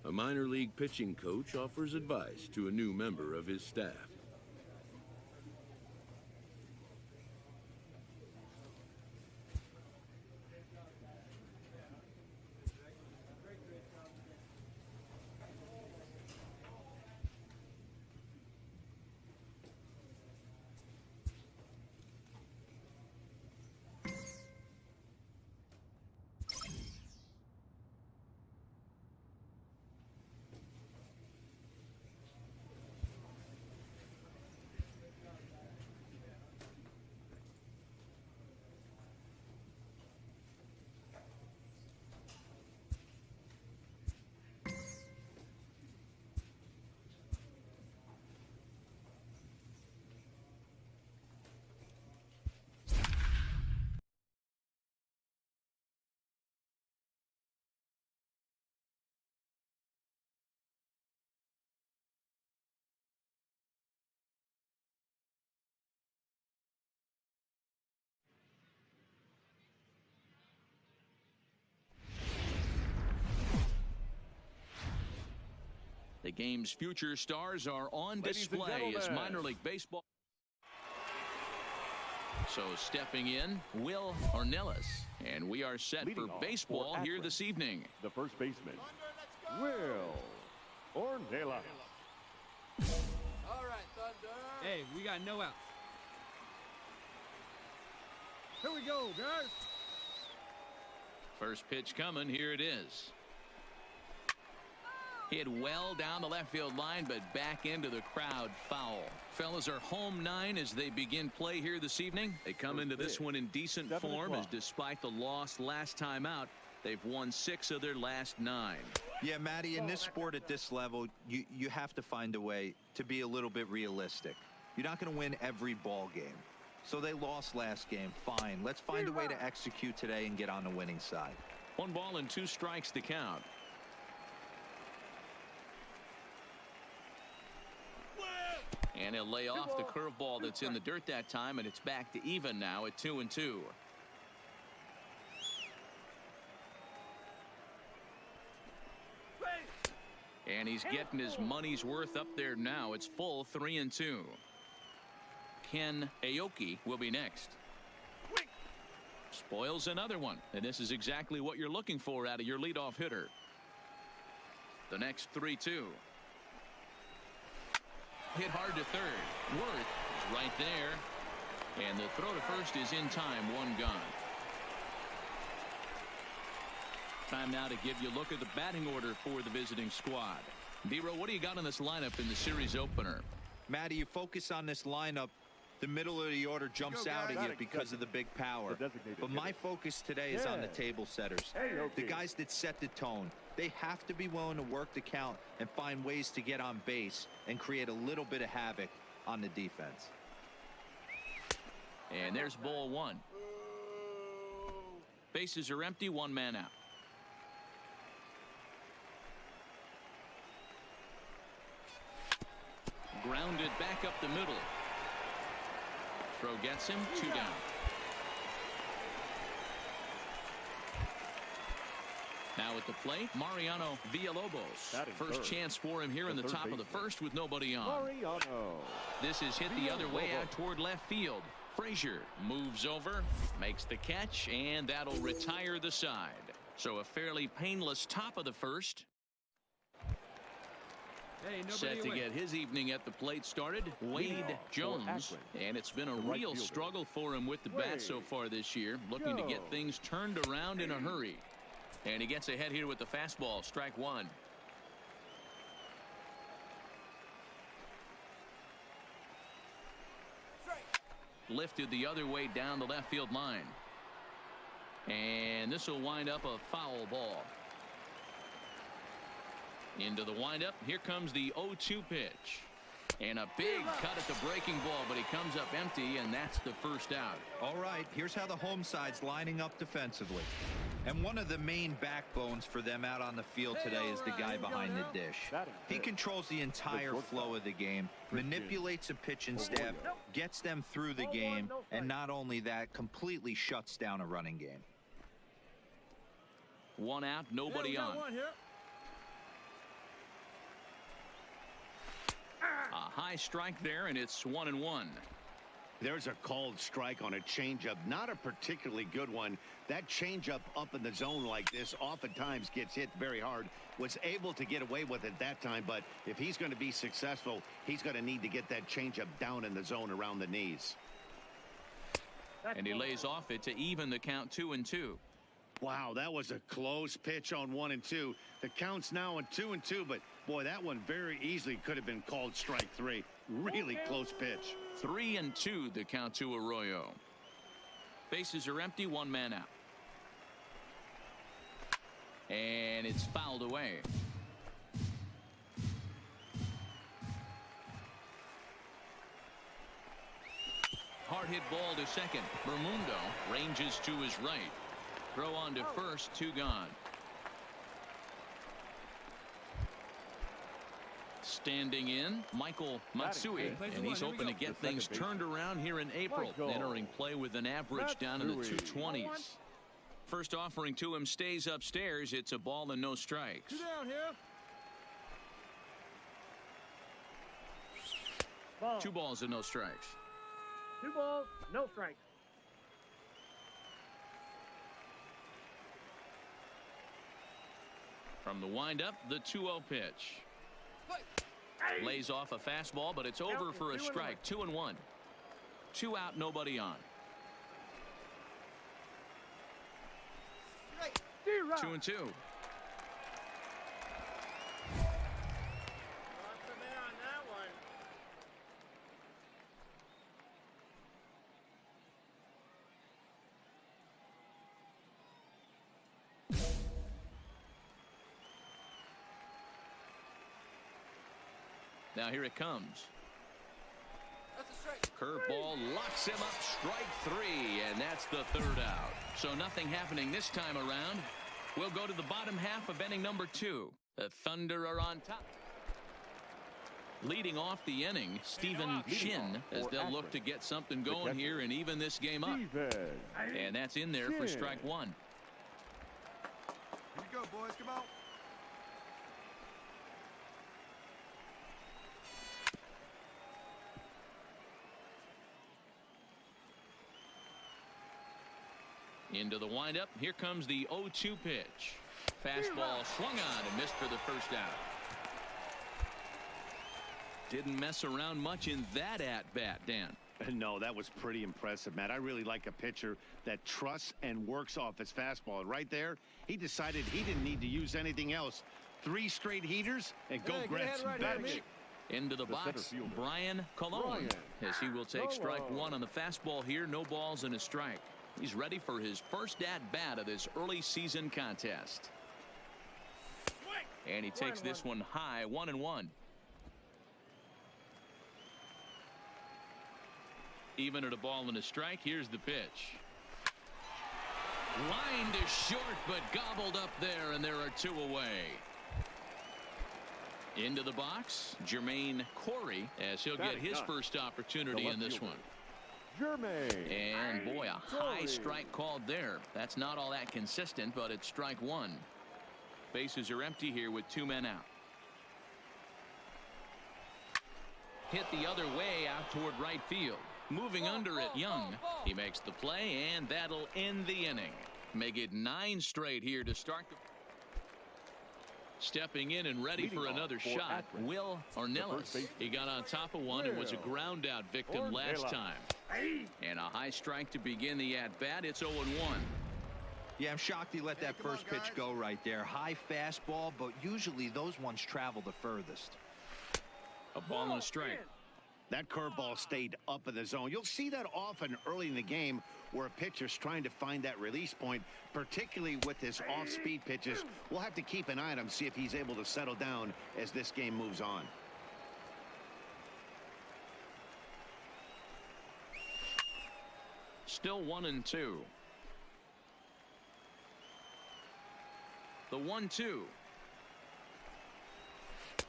A minor league pitching coach offers advice to a new member of his staff. The game's future stars are on display as minor league baseball. So stepping in, Will Ornelas. And we are set for baseball here this evening. The first baseman, Will Ornelas. All right, Thunder. Hey, we got no outs. Here we go, guys. First pitch coming. Here it is. Hit well down the left field line, but back into the crowd, foul. Fellas are home 9 as they begin play here this evening. They come into this one in decent form, as despite the loss last time out, they've won 6 of their last 9. Yeah, Matty, in this sport at this level, you have to find a way to be a little bit realistic. You're not going to win every ball game. So they lost last game. Fine. Let's find a way to execute today and get on the winning side. 1 ball and 2 strikes to count. And he'll lay off the curveball that's in the dirt that time, and it's back to even now at 2-2. And he's getting his money's worth up there now. It's full 3-2. Ken Aoki will be next. Spoils another one, and this is exactly what you're looking for out of your leadoff hitter. The next 3-2. Hit hard to third. Worth is right there. And the throw to first is in time. 1 gone. Time now to give you a look at the batting order for the visiting squad. Dero, what do you got in this lineup in the series opener? Matty, you focus on this lineup. The middle of the order jumps out at you because of the big power. But my focus today is on the table setters. The guys that set the tone. They have to be willing to work the count and find ways to get on base and create a little bit of havoc on the defense. And there's ball 1. Bases are empty, 1 man out. Grounded back up the middle. Throw gets him, 2 down. Now at the plate, Mariano Villalobos. First chance for him here in the top of the first with nobody on. Mariano. This is hit the other way out toward left field. Frazier moves over, makes the catch, and that'll retire the side. So a fairly painless top of the first. Hey, Set to get his evening at the plate started, Wade Jones. And it's been a real struggle for him with the bat so far this year. Looking to get things turned around in a hurry. And he gets ahead here with the fastball. Strike 1. Lifted the other way down the left field line. And this will wind up a foul ball. Into the windup. Here comes the 0-2 pitch. And a big cut at the breaking ball, but he comes up empty, and that's the first out. All right, here's how the home side's lining up defensively. And one of the main backbones for them out on the field today is the guy behind the dish. He controls the entire flow of the game, manipulates the pitching staff, gets them through the game, and not only that, completely shuts down a running game. 1 out, nobody on. high strike there, and it's 1-1. There's a called strike on a changeup, not a particularly good one. That changeup up in the zone like this oftentimes gets hit very hard. Was able to get away with it that time, but if he's going to be successful, he's going to need to get that changeup down in the zone around the knees. And he lays off it to even the count 2-2. Wow, that was a close pitch on 1-2. The count's now at 2-2, but boy, that one very easily could have been called strike 3. Really close pitch. 3-2 the count to Arroyo. Bases are empty, one man out. And it's fouled away. Hard hit ball to second. Bermundo ranges to his right. Throw on to first, 2 gone. Standing in, Michael Matsui, and he's hoping to get things turned around here in April, entering play with an average down in the 220s. First offering to him stays upstairs. It's a ball and no strikes. 2 down here. 2 balls and no strikes. 2 balls, no strikes. From the windup, the 2-0 pitch. Lays off a fastball, but it's over for a strike. 2-1. 2 out, nobody on. 2-2. Now here it comes. That's a strike. Curveball locks him up, strike 3, and that's the 3rd out. So nothing happening this time around. We'll go to the bottom half of inning number 2. The Thunder are on top. Leading off the inning, Stephen Shin, as they'll look to get something going here and even this game up. And that's in there for strike 1. Here we go, boys. Come on. Into the windup. Here comes the 0-2 pitch. Fastball swung on and missed for the first out. Didn't mess around much in that at-bat, Dan. No, that was pretty impressive, Matt. I really like a pitcher that trusts and works off his fastball. Right there, he decided he didn't need to use anything else. 3 straight heaters and go grab some bench. Into the box, Brian Colon, as he will take strike 1 on the fastball here. No balls and a strike. He's ready for his first at-bat of this early season contest. And he takes this one high, 1-1. Even at a ball and a strike, here's the pitch. Line to short, but gobbled up there, and there are 2 away. Into the box, Jermaine Corey, as he'll get his first opportunity in this one. And boy, a high strike called there. That's not all that consistent, but it's strike 1. Bases are empty here with 2 men out. Hit the other way out toward right field. Moving under it, Young. He makes the play, and that'll end the inning. Make it 9 straight here to start the... Stepping in and ready for another shot, Will Ornelas. He got on top of one and was a ground out victim last time. And a high strike to begin the at-bat. It's 0-1. Yeah, I'm shocked he let that first pitch go right there. High fastball, but usually those ones travel the furthest. A ball and a strike. That curveball stayed up in the zone. You'll see that often early in the game where a pitcher's trying to find that release point, particularly with his off-speed pitches. We'll have to keep an eye on him, see if he's able to settle down as this game moves on. Still 1-2. The 1-2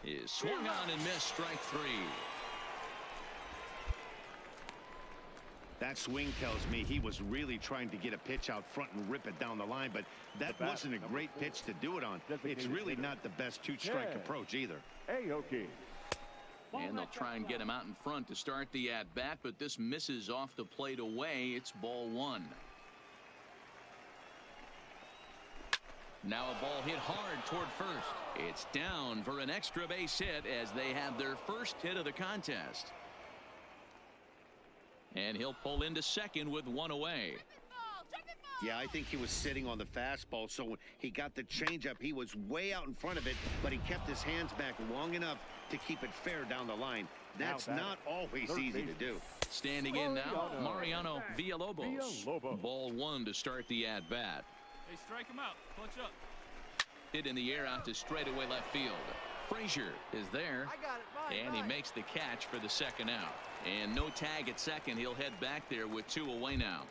is swung on and missed, strike 3. That swing tells me he was really trying to get a pitch out front and rip it down the line, but that wasn't a great pitch to do it on. It's really not the best 2-strike approach either. Aoki. And they'll try and get him out in front to start the at-bat, but this misses off the plate away. It's ball one. Now a ball hit hard toward first. It's down for an extra base hit as they have their first hit of the contest. And he'll pull into second with one away. Yeah, I think he was sitting on the fastball, so when he got the changeup, he was way out in front of it, but he kept his hands back long enough to keep it fair down the line. That's not always easy to do. Standing in now, Mariano Villalobos. Ball one to start the at-bat. Hey, strike him out. Clutch up. Hit in the air out to straightaway left field. Frazier is there, and he makes the catch for the second out. And no tag at second. He'll head back there with two away now.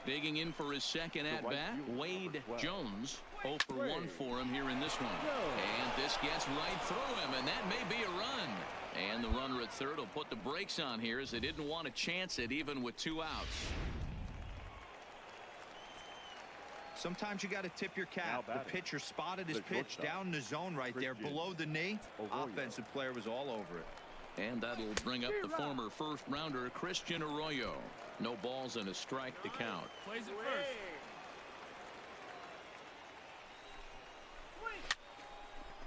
Digging in for his second at-bat, Wade Jones. 0 for 1 for him here in this one. And this gets right through him, and that may be a run. And the runner at third will put the brakes on here as they didn't want to chance it even with two outs. Sometimes you got to tip your cap. The pitcher spotted his pitch down in the zone right there below the knee. Offensive player was all over it. And that'll bring up the former first rounder Christian Arroyo. No balls and a strike to count. Plays it first.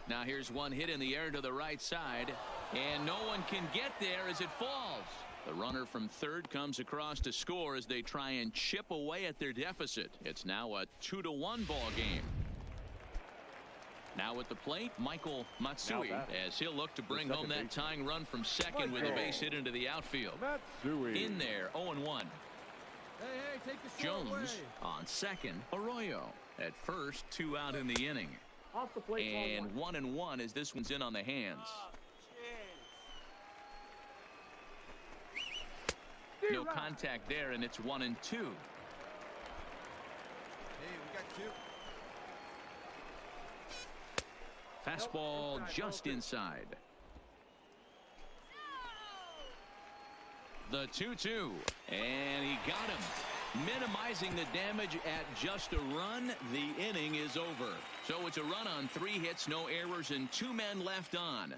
Now here's one hit in the air to the right side, and no one can get there as it falls. The runner from third comes across to score as they try and chip away at their deficit. It's now a 2-1 ball game. Now at the plate, Michael Matsui, as he'll look to bring home that tying run from second with a base hit into the outfield. In there, 0-1. Jones on second. Arroyo at first, 2 out in the inning. And 1-1 as this one's in on the hands. No contact there, and it's 1-2. Hey, we got two. Fastball just inside. The 2-2, and he got him. Minimizing the damage at just a run. The inning is over. So it's a run on 3 hits, no errors, and 2 men left on.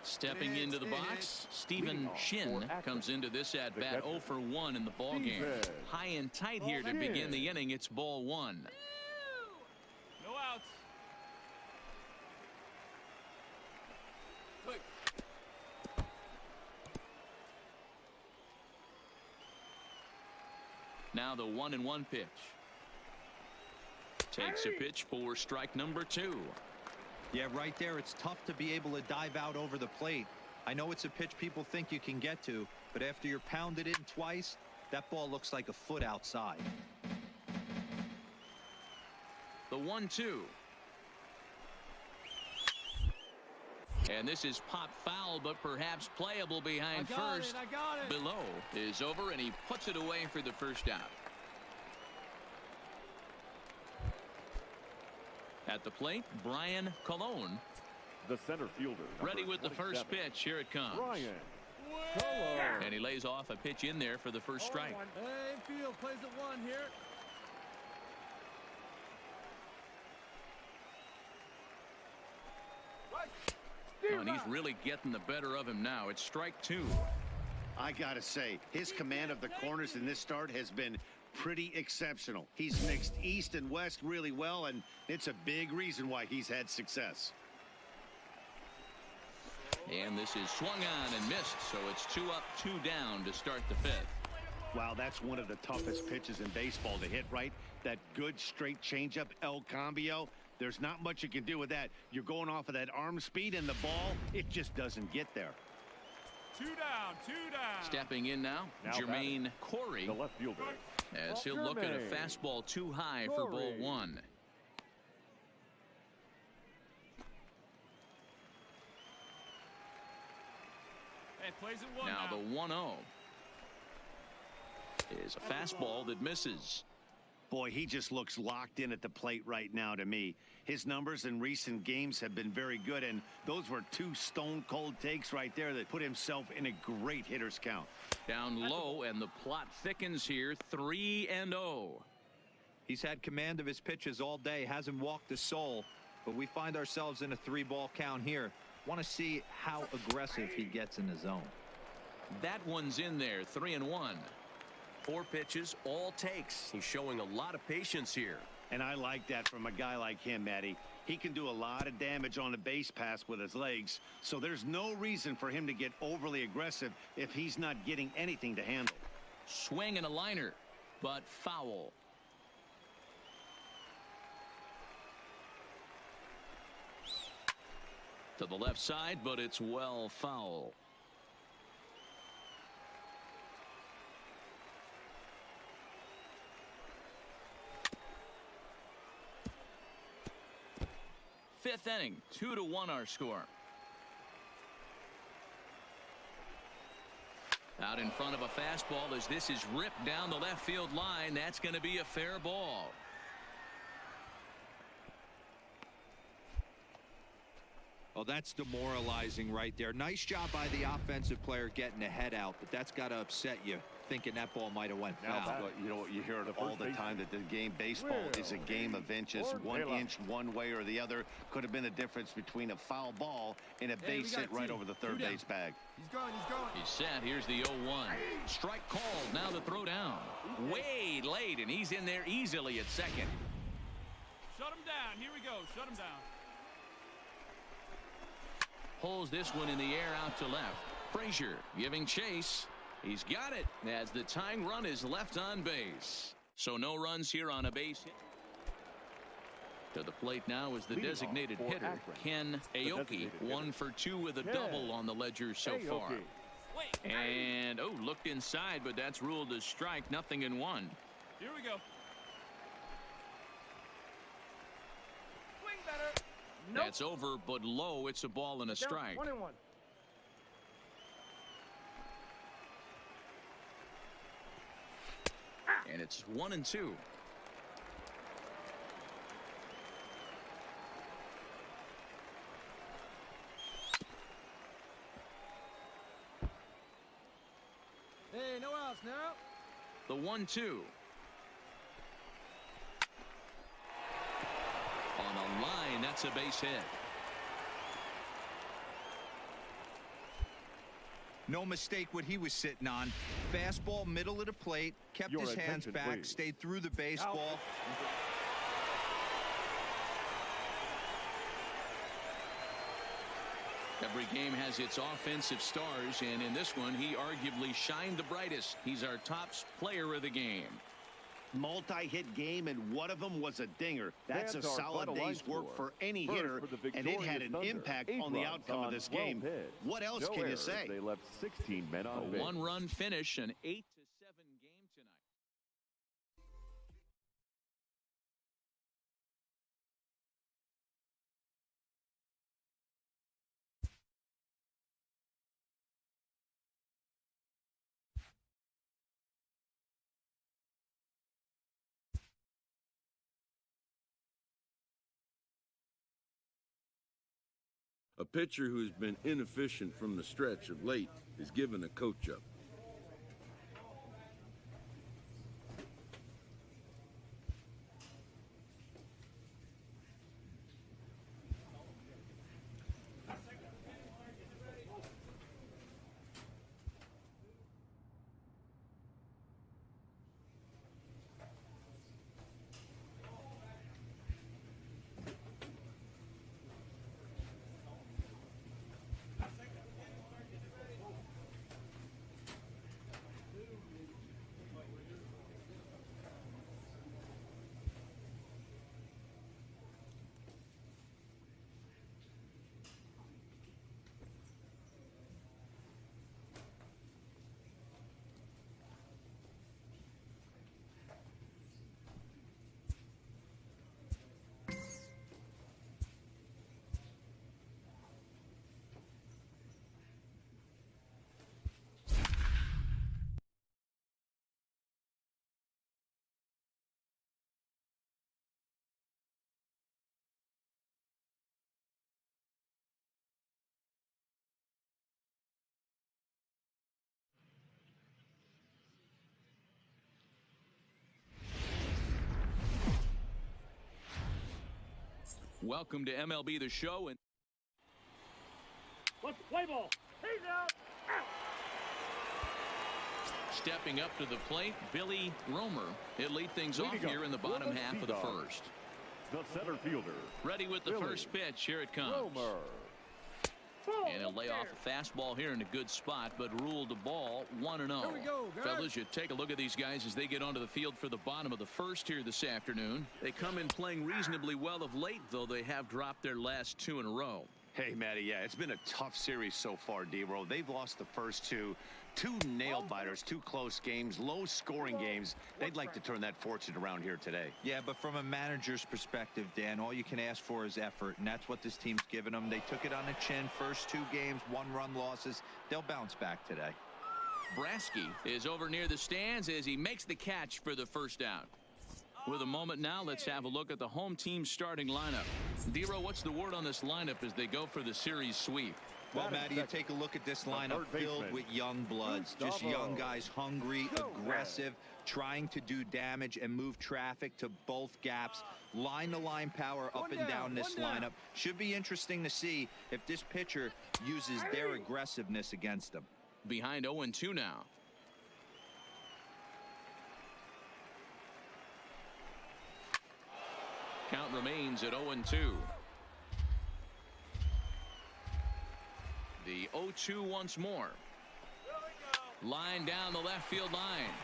Stepping into the box, Stephen Shin comes into this at-bat 0 for 1 in the ballgame. High and tight here to begin the inning. It's ball one. No outs. Now the 1-1 pitch. Takes a pitch for strike number 2. Yeah, right there, it's tough to be able to dive out over the plate. I know it's a pitch people think you can get to, but after you're pounded in twice, that ball looks like a foot outside. The 1-2. And this is pop foul, but perhaps playable behind first. Below is over, and he puts it away for the first out. At the plate, Brian Colon. The center fielder. Ready with the first pitch. Here it comes. Brian Colon. And he lays off a pitch in there for the first strike. Hey, field plays at 1 here. Oh, and he's really getting the better of him now. It's strike 2. I gotta say, his command of the corners in this start has been pretty exceptional. He's mixed east and west really well, and it's a big reason why he's had success. And this is swung on and missed, so it's 2 up, 2 down to start the 5th. Wow, that's one of the toughest pitches in baseball to hit, right? That good straight changeup, El Cambio. There's not much you can do with that. You're going off of that arm speed, and the ball, it just doesn't get there. 2 down, 2 down. Stepping in now Jermaine Corey, the left fielder, as he'll look at a fastball too high for ball 1. Hey, plays at 1 Now the 1-0 is a fastball that misses. Boy, he just looks locked in at the plate right now to me. His numbers in recent games have been very good, and those were 2 stone-cold takes right there that put himself in a great hitter's count. Down low, and the plot thickens here, 3-0. He's had command of his pitches all day, hasn't walked a soul. But we find ourselves in a 3-ball count here. Want to see how aggressive he gets in the zone. That one's in there. 3-1. 4 pitches, all takes. He's showing a lot of patience here. And I like that from a guy like him, Matty. He can do a lot of damage on a base pass with his legs, so there's no reason for him to get overly aggressive if he's not getting anything to handle. Swing and a liner, but foul. To the left side, but it's well foul. Fifth inning, 2-1 our score. Out in front of a fastball as this is ripped down the left field line. That's going to be a fair ball. Well, that's demoralizing right there. Nice job by the offensive player getting the head out, but that's got to upset you, thinking that ball might have went foul. But you know what, you hear it all the time that the game baseball is a game of inches. 1 inch one way or the other could have been a difference between a foul ball and a base hit right over the third base bag. He's going. He's going. He's set. Here's the 0-1. Strike called. Now the throw down. Way late, and he's in there easily at second. Shut him down. Here we go. Shut him down. Pulls this one in the air out to left. Frazier giving chase. He's got it as the tying run is left on base. So no runs here on a base hit. To the plate now is the designated hitter, Ken Aoki. 1 for 2 with a double on the ledger so far. And, looked inside, but that's ruled a strike. 0-1. Here we go. Swing better. Nope. That's over, but low. It's a ball and a strike. 1-1. And it's 1-2. Hey, no outs now. The 1-2. On a line, that's a base hit. No mistake what he was sitting on. Fastball, middle of the plate, kept his hands back, stayed through the baseball. Every game has its offensive stars, and in this one, he arguably shined the brightest. He's our top player of the game. Multi-hit game, and one of them was a dinger. That's a solid day's work for any hitter, and it had an impact on the outcome of this game. What else can you say? They left 16 men on base. A 1-run finish, an 8-7 game tonight. A pitcher who's been inefficient from the stretch of late is given a coach up. Welcome to MLB The Show. And Let's play ball. He's out. Out. stepping up to the plate, Billy Romer. He'll lead things off here in the bottom half of the first. The center fielder. Ready with the first pitch. Here it comes. Romer. And he'll lay off a fastball here in a good spot, but ruled the ball 1-0. Here we go, guys. Fellas, you take a look at these guys as they get onto the field for the bottom of the first here this afternoon. They come in playing reasonably well of late, though they have dropped their last 2 in a row. Hey, Matty, yeah, it's been a tough series so far, D-Row. They've lost the first two nail-biters, 2 close games, low-scoring games. They'd like to turn that fortune around here today. Yeah, but from a manager's perspective, Dan, all you can ask for is effort, and that's what this team's given them. They took it on the chin. First 2 games, 1-run losses. They'll bounce back today. Brasky is over near the stands as he makes the catch for the first out. With a moment now, let's have a look at the home team's starting lineup. D-Row, what's the word on this lineup as they go for the series sweep? Well, Matty, you take a look at this lineup filled with young bloods, just young guys, hungry, aggressive, trying to do damage and move traffic to both gaps. Line-to-line power up and down this lineup. Should be interesting to see if this pitcher uses their aggressiveness against them. Behind 0-2 now. Count remains at 0-2. The 0-2 once more. Line down the left field line.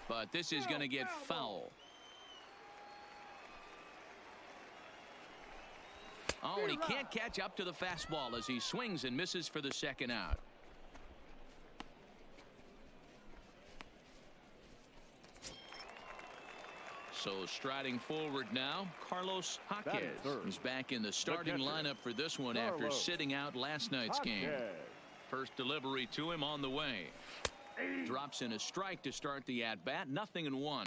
But this is going to get foul. Oh, and he can't catch up to the fastball as he swings and misses for the second out. So striding forward now, Carlos Jaquez is back in the starting lineup for this one after sitting out last night's game. First delivery to him on the way. Drops in a strike to start the at-bat. 0-1.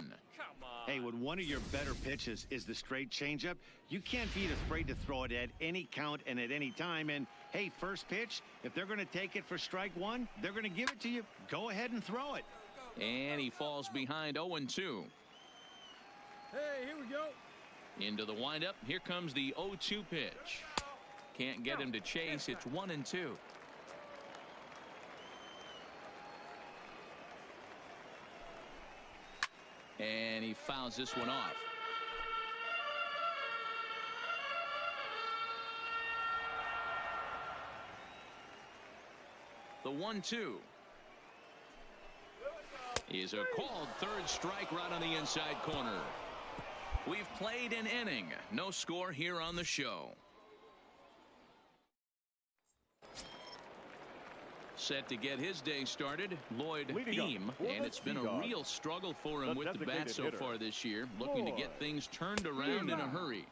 Hey, when one of your better pitches is the straight changeup, you can't be afraid to throw it at any count and at any time. And, hey, first pitch, if they're going to take it for strike 1, they're going to give it to you. Go ahead and throw it. And he falls behind 0-2. Hey, here we go. Into the windup. Here comes the 0-2 pitch. Can't get him to chase. It's 1-2. And he fouls this one off. The 1-2 is a called third strike right on the inside corner. We've played an inning. No score here on the show. Set to get his day started, Lloyd Beam, and it's been a real struggle for him with the bat so far this year, looking to get things turned around in a hurry.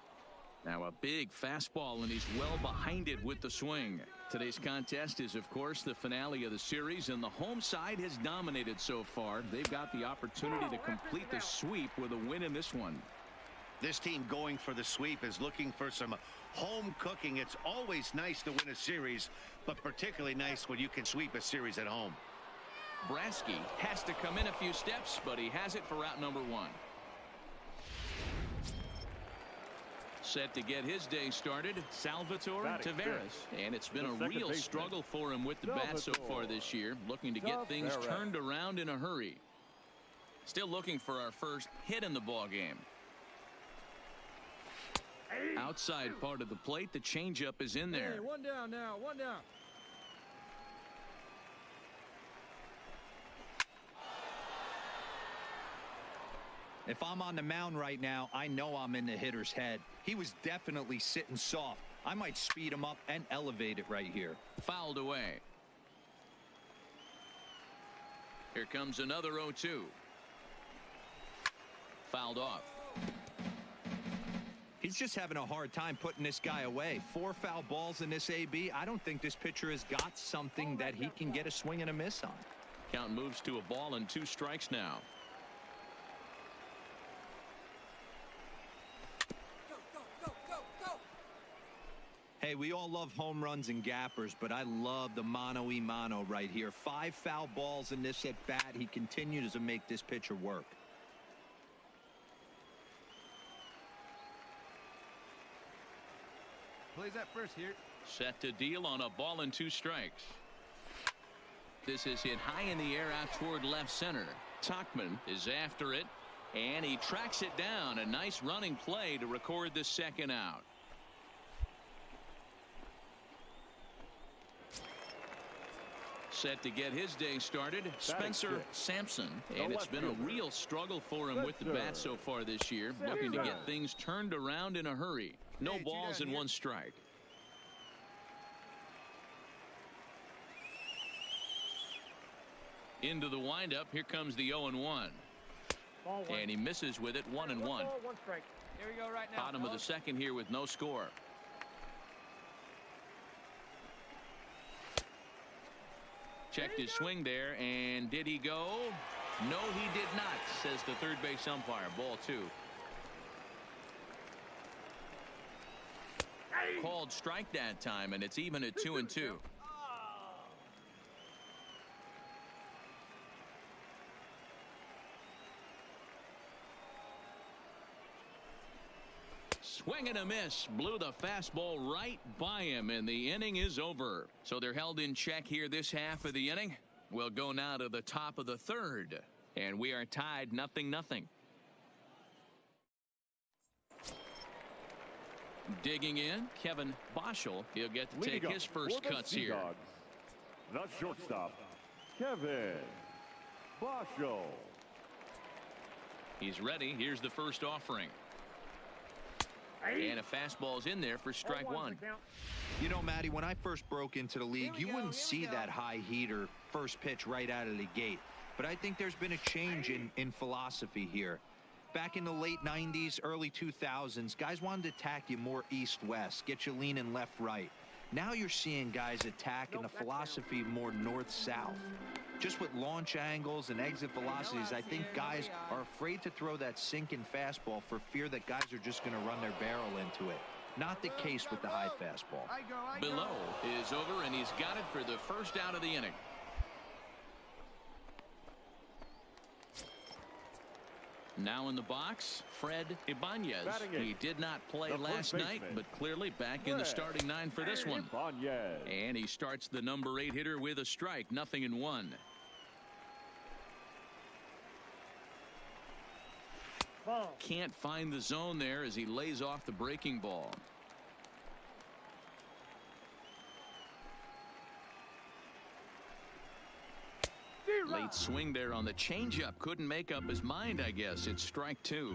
Now a big fastball, and he's well behind it with the swing. Today's contest is, of course, the finale of the series, and the home side has dominated so far. They've got the opportunity to complete the sweep with a win in this one. This team going for the sweep is looking for some home cooking. It's always nice to win a series, but particularly nice when you can sweep a series at home. Brasky has to come in a few steps, but he has it for route number 1. Set to get his day started, Salvatore Taveras, and it's been a real struggle for him with the bat so far this year, looking to get things turned around in a hurry. Still looking for our first hit in the ball game. Outside part of the plate, the changeup is in there. Hey, 1 down now, 1 down. If I'm on the mound right now, I know I'm in the hitter's head. He was definitely sitting soft. I might speed him up and elevate it right here. Fouled away. Here comes another 0-2. Fouled off. He's just having a hard time putting this guy away. 4 foul balls in this AB. I don't think this pitcher has got something that he can get a swing and a miss on. Count moves to a ball and 2 strikes now. Hey, we all love home runs and gappers, but I love the mano-a-mano right here. 5 foul balls in this at bat. He continues to make this pitcher work. plays that first here. Set to deal on a ball and 2 strikes. This is hit high in the air out toward left center. Tauchman is after it, and he tracks it down. A nice running play to record the second out. Set to get his day started, Spencer Sampson, and it's been a real struggle for him with the bat so far this year, looking to get things turned around in a hurry. No balls and 1 strike. Into the windup, here comes the 0-1. And he misses with it, 1-1. Here we go right now. Bottom of the second here with no score. Checked his swing there, and did he go? No, he did not, says the third base umpire. Ball 2. Called strike that time, and it's even at 2-2. Swing and a miss. Blew the fastball right by him, and the inning is over. So they're held in check here this half of the inning. We'll go now to the top of the third, and we are tied 0-0. Digging in, Kevin Boschel. He'll get to take his first cuts here. The shortstop, Kevin Boschel. He's ready. Here's the first offering. And a fastball's in there for strike 1. You know, Matty, when I first broke into the league, you wouldn't see that high heater first pitch right out of the gate. But I think there's been a change in philosophy here. Back in the late 90s, early 2000s, guys wanted to attack you more east-west, get you leaning left-right. Now you're seeing guys attack in the philosophy more north-south. Just with launch angles and exit velocities, I think guys are afraid to throw that sinking fastball for fear that guys are just going to run their barrel into it. Not the case with the high fastball. Below is over, and he's got it for the first out of the inning. Now in the box, Fred Ibanez. He did not play last night, but clearly back in the starting 9 for this one. And he starts the number 8 hitter with a strike, 0-1. Can't find the zone there as he lays off the breaking ball. Late swing there on the changeup. Couldn't make up his mind, I guess. It's strike 2.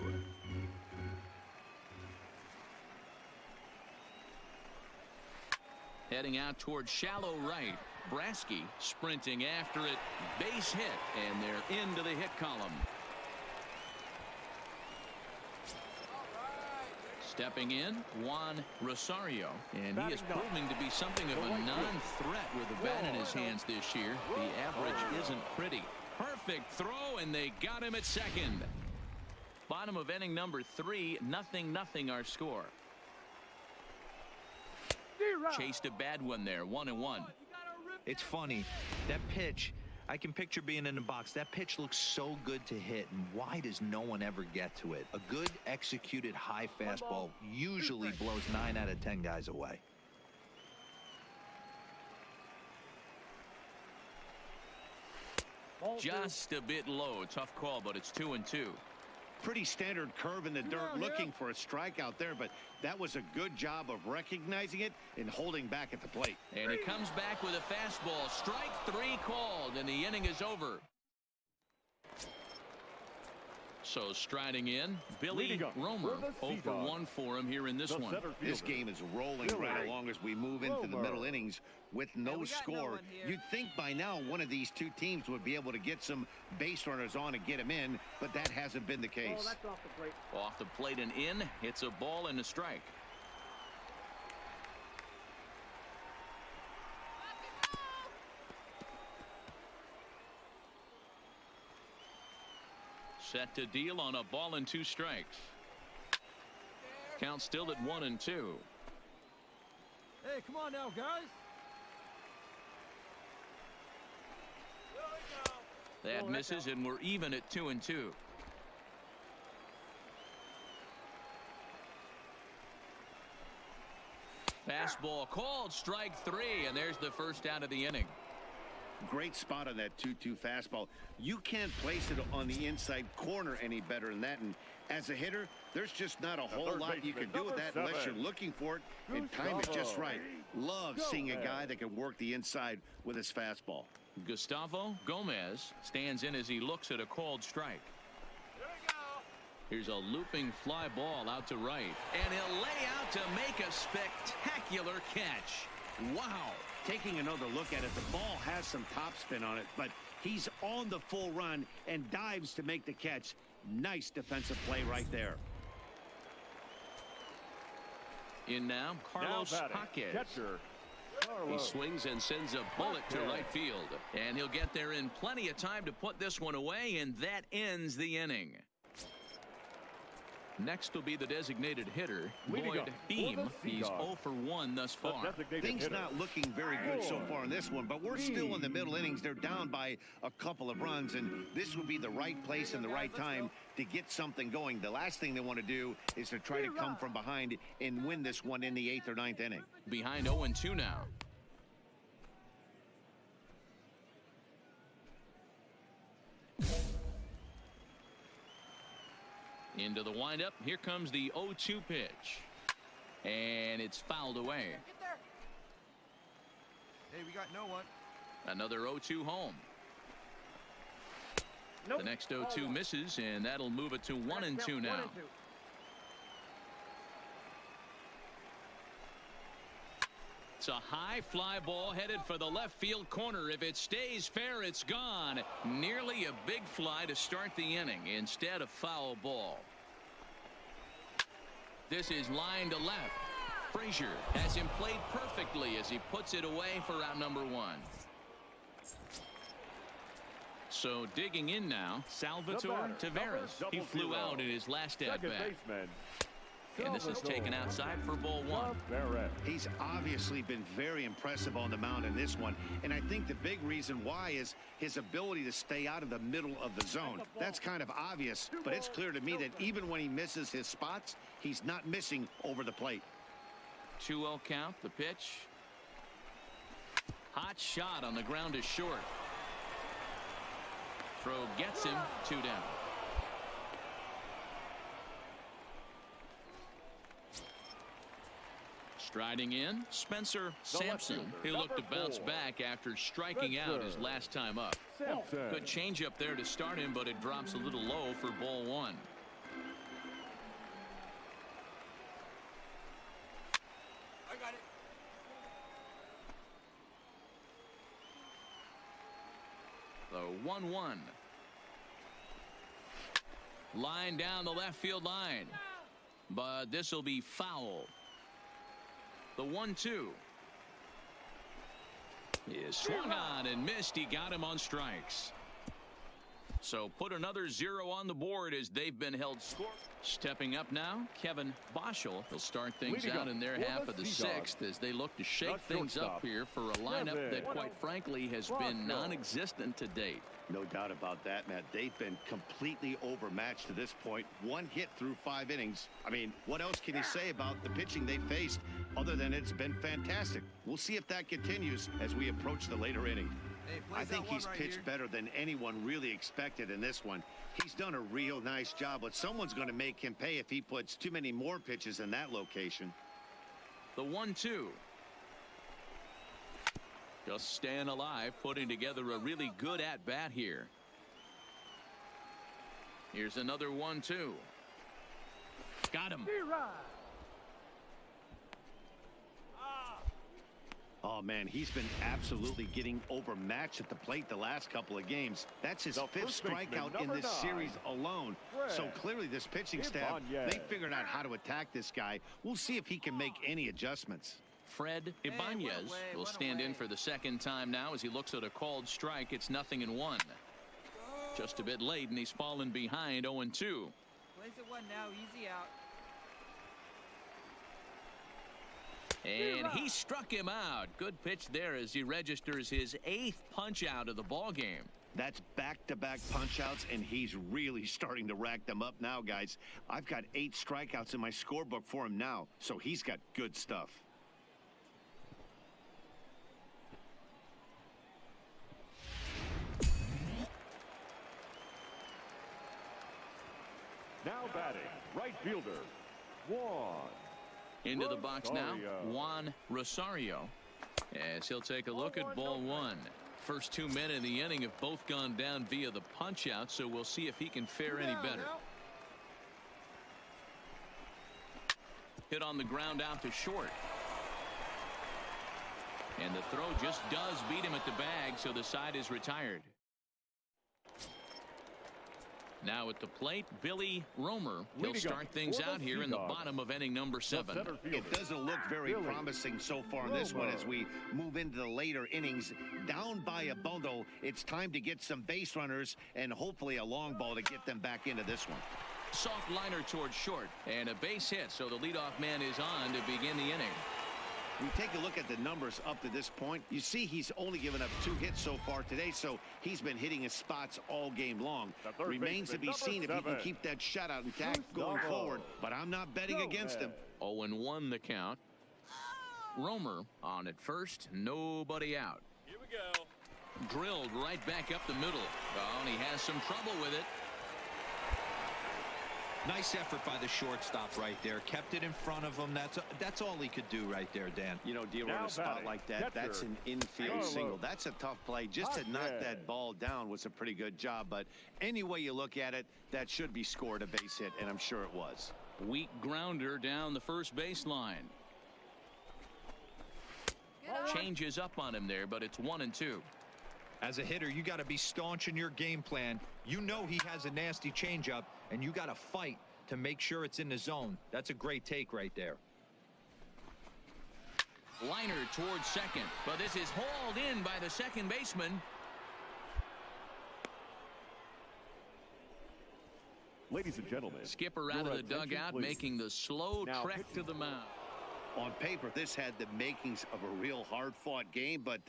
Heading out toward shallow right. Brasky sprinting after it. Base hit, and they're into the hit column. Stepping in, Juan Rosario, and he is proving to be something of a non-threat with the bat in his hands this year. The average isn't pretty. Perfect throw, and they got him at second. Bottom of inning number 3, 0-0 our score. Chased a bad one there, 1-1. It's funny, that pitch, I can picture being in the box. That pitch looks so good to hit, and why does no one ever get to it? A good executed high fastball usually blows 9 out of 10 guys away. Just a bit low. Tough call, but it's 2-2. Pretty standard curve in the dirt, looking for a strikeout there, but that was a good job of recognizing it and holding back at the plate. And he comes back with a fastball. Strike 3 called, and the inning is over. So striding in, Billy Romer, 0 for 1 for him here in this one. This game is rolling right along as we move into the middle innings with no score. You'd think by now one of these two teams would be able to get some base runners on and get them in, but that hasn't been the case. Off the plate and in. It's a ball and a strike. Set to deal on a ball and 2 strikes. Count still at 1-2. Hey, come on now, guys. That misses, and we're even at 2-2. Fastball called strike 3, and there's the first out of the inning. Great spot on that 2-2 fastball. You can't place it on the inside corner any better than that. And as a hitter, there's just not a whole lot you can do with that unless you're looking for it and time it just right. Love seeing a guy that can work the inside with his fastball. Gustavo Gomez stands in as he looks at a called strike. Here's a looping fly ball out to right, and he'll lay out to make a spectacular catch. Wow. Taking another look at it, the ball has some topspin on it, but he's on the full run and dives to make the catch. Nice defensive play right there. In now, Carlos Jaquez. Catcher, He swings and sends a bullet to right field. And he'll get there in plenty of time to put this one away, and that ends the inning. Next will be the designated hitter, Lloyd Beam. He's 0 for 1 thus far. Things not looking very good so far in this one, but we're still in the middle innings. They're down by a couple of runs, and this would be the right place and the right time to get something going. The last thing they want to do is to try to come from behind and win this one in the 8th or 9th inning. Behind 0-2 now. Into the windup. Here comes the 0-2 pitch. And it's fouled away. Hey, we got no one. Another 0-2 home. The next 0-2 misses, and that'll move it to 1-2 now. It's a high fly ball headed for the left field corner. If it stays fair, it's gone. Nearly a big fly to start the inning. Instead, a foul ball. This is line to left. Frazier has him played perfectly as he puts it away for out number 1. So digging in now, Salvatore Taveras. He flew out in his last at-bat. And this is taken outside for ball 1. He's obviously been very impressive on the mound in this one, and I think the big reason why is his ability to stay out of the middle of the zone. That's kind of obvious, but it's clear to me that even when he misses his spots, he's not missing over the plate. 2-0 count, the pitch. Hot shot on the ground is short. Throw gets him 2 down. Striding in, Spencer Sampson. He looked to bounce back after striking out his last time up. Good changeup there to start him, but it drops a little low for ball 1. I got it. The 1-1. Line down the left field line. But this will be foul. The 1-2 is swung on and missed. He got him on strikes. So put another 0 on the board as they've been held score. Stepping up now, Kevin Boschel. He'll start things out in their half of the 6th as they look to shake things up here for a lineup that, quite frankly, has been non-existent to date. No doubt about that, Matt. They've been completely overmatched to this point. 1 hit through 5 innings. I mean, what else can you say about the pitching they faced other than it's been fantastic? We'll see if that continues as we approach the later inning. I think he's pitched better than anyone really expected in this one. He's done a real nice job, but someone's going to make him pay if he puts too many more pitches in that location. The 1-2. Just staying alive, putting together a really good at-bat here. Here's another 1-2. Got him. Oh, man, he's been absolutely getting overmatched at the plate the last couple of games. That's his 5th strikeout in this series alone. So clearly this pitching staff, they figured out how to attack this guy. We'll see if he can make any adjustments. Fred Ibanez will stand in for the 2nd time now as he looks at a called strike. It's 0-1. Just a bit late, and he's fallen behind 0-2. Place it 1 now, easy out. And he struck him out. Good pitch there as he registers his 8th punch out of the ball game. That's back-to-back punch-outs, and he's really starting to rack them up now, guys. I've got 8 strikeouts in my scorebook for him now, so he's got good stuff. Batting, right fielder, Juan. Into the box now, Rosario. Juan Rosario, as he'll take a look at ball one. First 2 men in the inning have both gone down via the punch out, so we'll see if he can fare any better. Hit on the ground out to short. And the throw just does beat him at the bag, so the side is retired. Now at the plate, Billy Romer. He'll start things out here in the bottom of inning number 7. It doesn't look very promising so far in this one as we move into the later innings. Down by a bundle, it's time to get some base runners and hopefully a long ball to get them back into this one. Soft liner towards short and a base hit, so the leadoff man is on to begin the inning. We take a look at the numbers up to this point. You see he's only given up 2 hits so far today, so he's been hitting his spots all game long. Remains to be seen if he can keep that shutout intact going forward, but I'm not betting against him. 0-1 the count. Romer on at first, nobody out. Here we go. Drilled right back up the middle. Oh, and he has some trouble with it. Nice effort by the shortstop right there. Kept it in front of him. That's all he could do right there, Dan. You know, dealing with a spot like that, that's an infield single. That's a tough play. Just to knock that ball down was a pretty good job. But any way you look at it, that should be scored a base hit, and I'm sure it was. Weak grounder down the first baseline. Changes up on him there, but it's 1-2. As a hitter, you got to be staunch in your game plan. You know he has a nasty changeup, and you got to fight to make sure it's in the zone. That's a great take right there. Liner towards second, but this is hauled in by the second baseman. Ladies and gentlemen, Skipper out of the dugout, making the slow trek to the mound. On paper, this had the makings of a real hard-fought game, but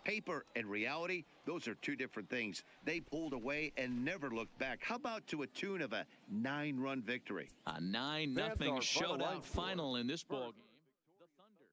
paper and reality, those are two different things. They pulled away and never looked back. How about to a tune of a 9-run victory? A 9-0 shootout final in this ball game. The Thunder.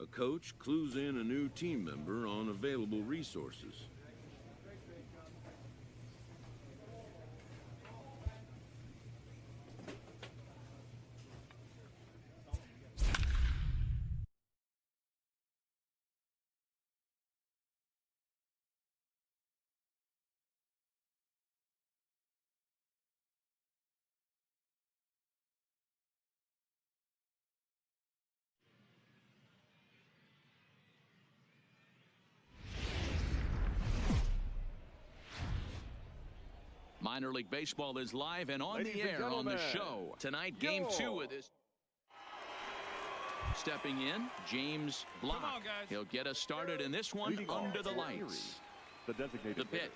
A coach clues in a new team member on available resources. Minor League Baseball is live and on the air on the show. Tonight, Game 2 of this. Stepping in, James Block. Come on, guys. He'll get us started in this one under the lights. The designated The pitch.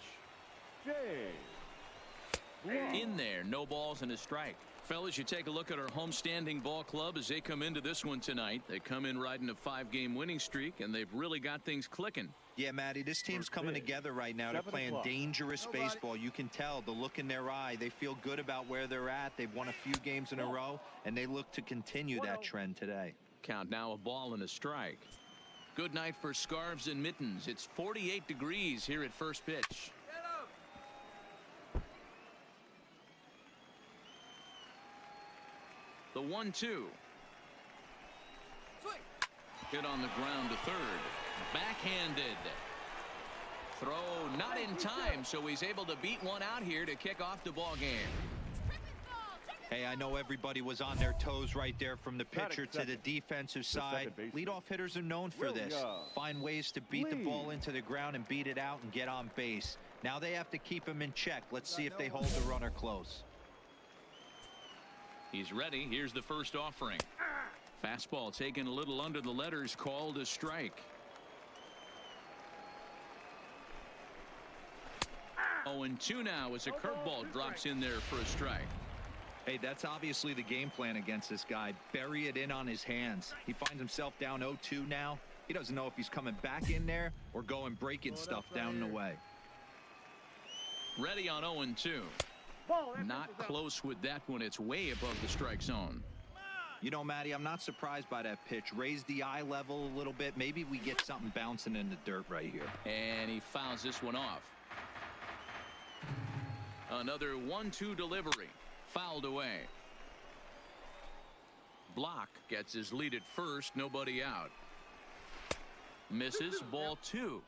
In there, no balls and a strike. Fellas, you take a look at our homestanding ball club as they come into this one tonight. They come in riding a 5-game winning streak, and they've really got things clicking. Yeah, Matty, this team's coming together right now. They're playing dangerous baseball. You can tell the look in their eye. They feel good about where they're at. They've won a few games in a row, and they look to continue that trend today. Count now, a ball and a strike. Good night for scarves and mittens. It's 48 degrees here at first pitch. The 1-2. Hit on the ground to third. Backhanded. Throw not in time, so he's able to beat one out here to kick off the ball game. Hey, I know everybody was on their toes right there from the pitcher to the defensive side. Leadoff hitters are known for this. Find ways to beat the ball into the ground and beat it out and get on base. Now they have to keep him in check. Let's see if they hold the runner close. He's ready. Here's the first offering. Fastball taken a little under the letters, called a strike. 0-2 now as a curveball drops in there for a strike. Hey, that's obviously the game plan against this guy. Bury it in on his hands. He finds himself down 0-2 now. He doesn't know if he's coming back in there or going breaking stuff down and away. Ready on 0-2. Not close with that one. It's way above the strike zone. You know, Matty, I'm not surprised by that pitch. Raise the eye level a little bit. Maybe we get something bouncing in the dirt right here. And he fouls this one off. Another 1-2 delivery. Fouled away. Block gets his lead at first. Nobody out. Misses. Ball 2.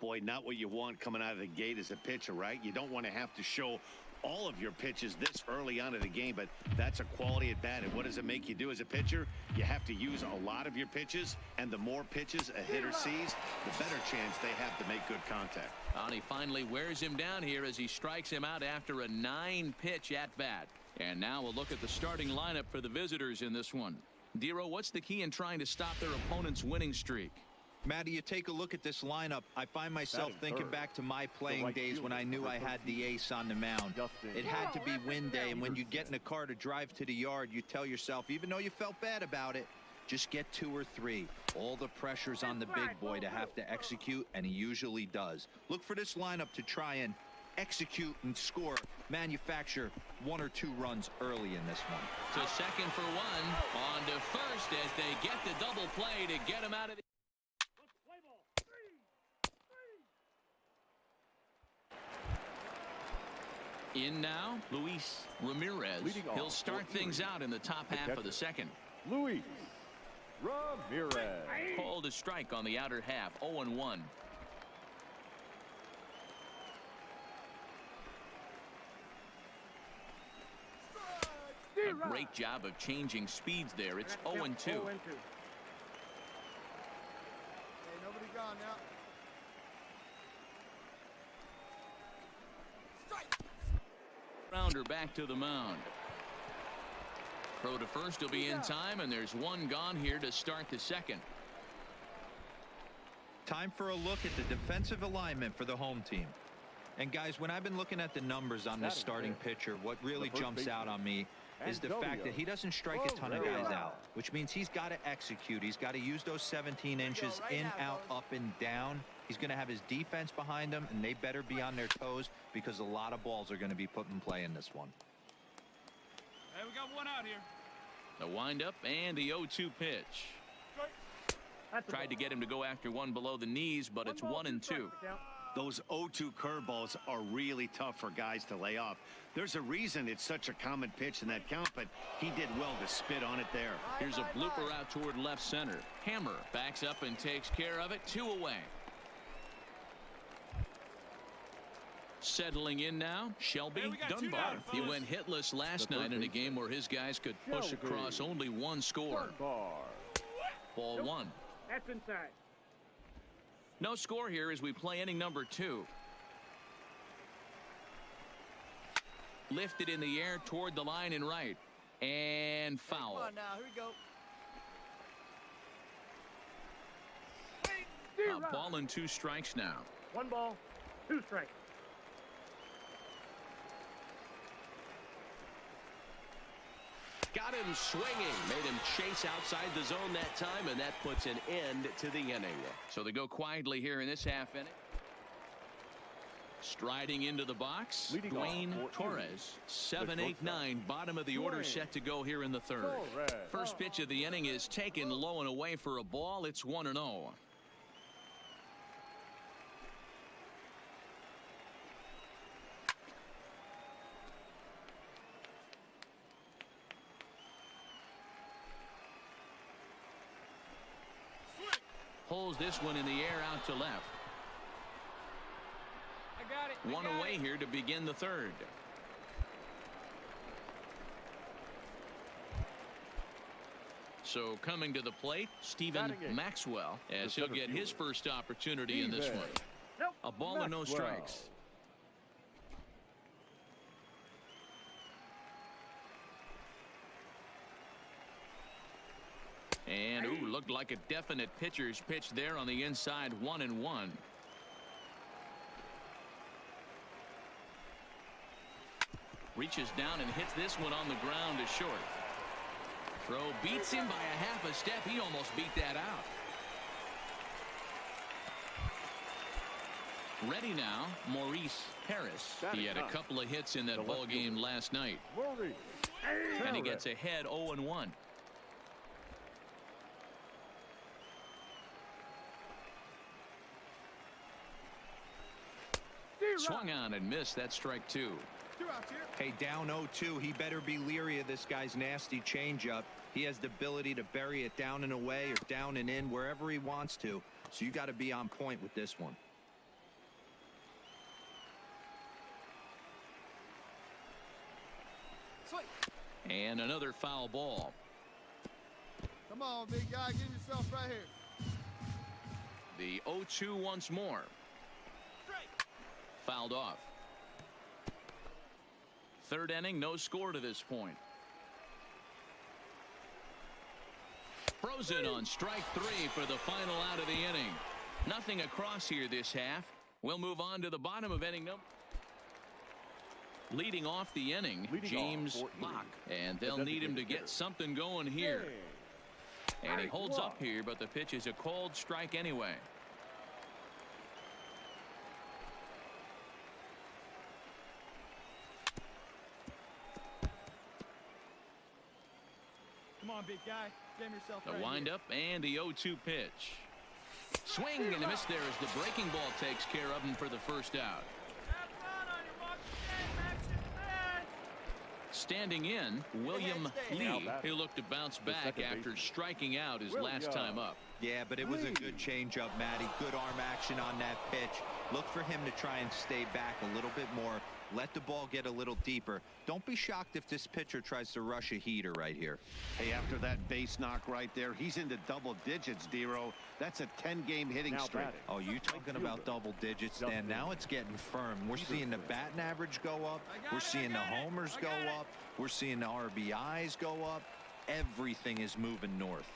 Boy, not what you want coming out of the gate as a pitcher, right? You don't want to have to show all of your pitches this early on in the game, but that's a quality at bat. And what does it make you do as a pitcher? You have to use a lot of your pitches, and the more pitches a hitter sees, the better chance they have to make good contact. And he finally wears him down here as he strikes him out after a 9-pitch at bat. And now we'll look at the starting lineup for the visitors in this one. Dero, what's the key in trying to stop their opponent's winning streak? Matty, you take a look at this lineup. I find myself thinking back to my playing days when I knew I had the ace on the mound. It had to be win day, and when you get in a car to drive to the yard, you tell yourself, even though you felt bad about it, just get 2 or 3. All the pressure's on the big boy to have to execute, and he usually does. Look for this lineup to try and execute and score, manufacture 1 or 2 runs early in this one. To second for 1, on to first as they get the double play to get him out of the... In now, Luis Ramirez. He'll start things out in the top half of the second. Luis Ramirez. Called a strike on the outer half. 0-1. A great job of changing speeds there. It's 0-2. Hey, nobody gone now. Rounder back to the mound. Throw to first will be in time, and there's 1 gone here to start the second. Time for a look at the defensive alignment for the home team. And guys, when I've been looking at the numbers on this starting pitcher, what really jumps out on me is the fact that he doesn't strike a ton of guys out, which means he's got to execute. He's got to use those 17 inches in, out, up, and down. He's going to have his defense behind him, and they better be on their toes because a lot of balls are going to be put in play in this one. Hey, we got 1 out here. The windup and the 0-2 pitch. Tried to get him to go after 1 below the knees, but it's 1-2. Those 0-2 curveballs are really tough for guys to lay off. There's a reason it's such a common pitch in that count, but he did well to spit on it there. Here's a blooper out toward left center. Hammer backs up and takes care of it. 2 away. Settling in now, Shelby Dunbar. He went hitless last night in a game where his guys could push across only 1 score. Ball 1. That's inside. No score here as we play inning number 2. Lifted in the air toward the line and right. And foul. Come on now, here we go. A ball and 2 strikes now. 1 ball, 2 strikes. Got him swinging. Made him chase outside the zone that time, and that puts an end to the inning. So they go quietly here in this half inning. Striding into the box, Dwayne Torres. 7-8-9, bottom of the order set to go here in the 3rd. First pitch of the inning is taken low and away for a ball. It's 1-0. Pulls this one in the air out to left. I got it. 1 away here to begin the 3rd. So coming to the plate, Stephen Maxwell, as he'll get his first opportunity in this one. A ball and no strikes. And ooh, looked like a definite pitcher's pitch there on the inside. 1-1. Reaches down and hits this one on the ground to short. Throw beats him by a half a step. He almost beat that out. Ready now, Maurice Harris. He had a couple of hits in that ball game last night. And he gets ahead 0-1. Swung on and missed. That's strike 2. Hey, down 0-2. He better be leery of this guy's nasty changeup. He has the ability to bury it down and away or down and in wherever he wants to. So you got to be on point with this one. And another foul ball. Come on, big guy. Get yourself right here. The 0-2 once more. Fouled off. Third inning, no score to this point. Frozen on strike 3 for the final out of the inning. Nothing across here this half. We'll move on to the bottom of inning number. Leading off the inning, James Bach. And they'll need him to get something going here. And he holds up here, but the pitch is a called strike anyway. Come on, big guy. Get yourself The right windup and the 0-2 pitch. Swing and a miss there as the breaking ball takes care of him for the first out. Standing in, William Lee, who looked to bounce back after striking out his last time up. Yeah, but it was a good changeup, Matty. Good arm action on that pitch. Look for him to try and stay back a little bit more. Let the ball get a little deeper. Don't be shocked if this pitcher tries to rush a heater right here. Hey, after that base knock right there, he's into double digits, Dero. That's a 10-game hitting streak. Oh, you talking about double digits, Dan? Now it's getting firm. We're seeing the batting average go up. We're seeing the homers go up. We're seeing the RBIs go up. Everything is moving north.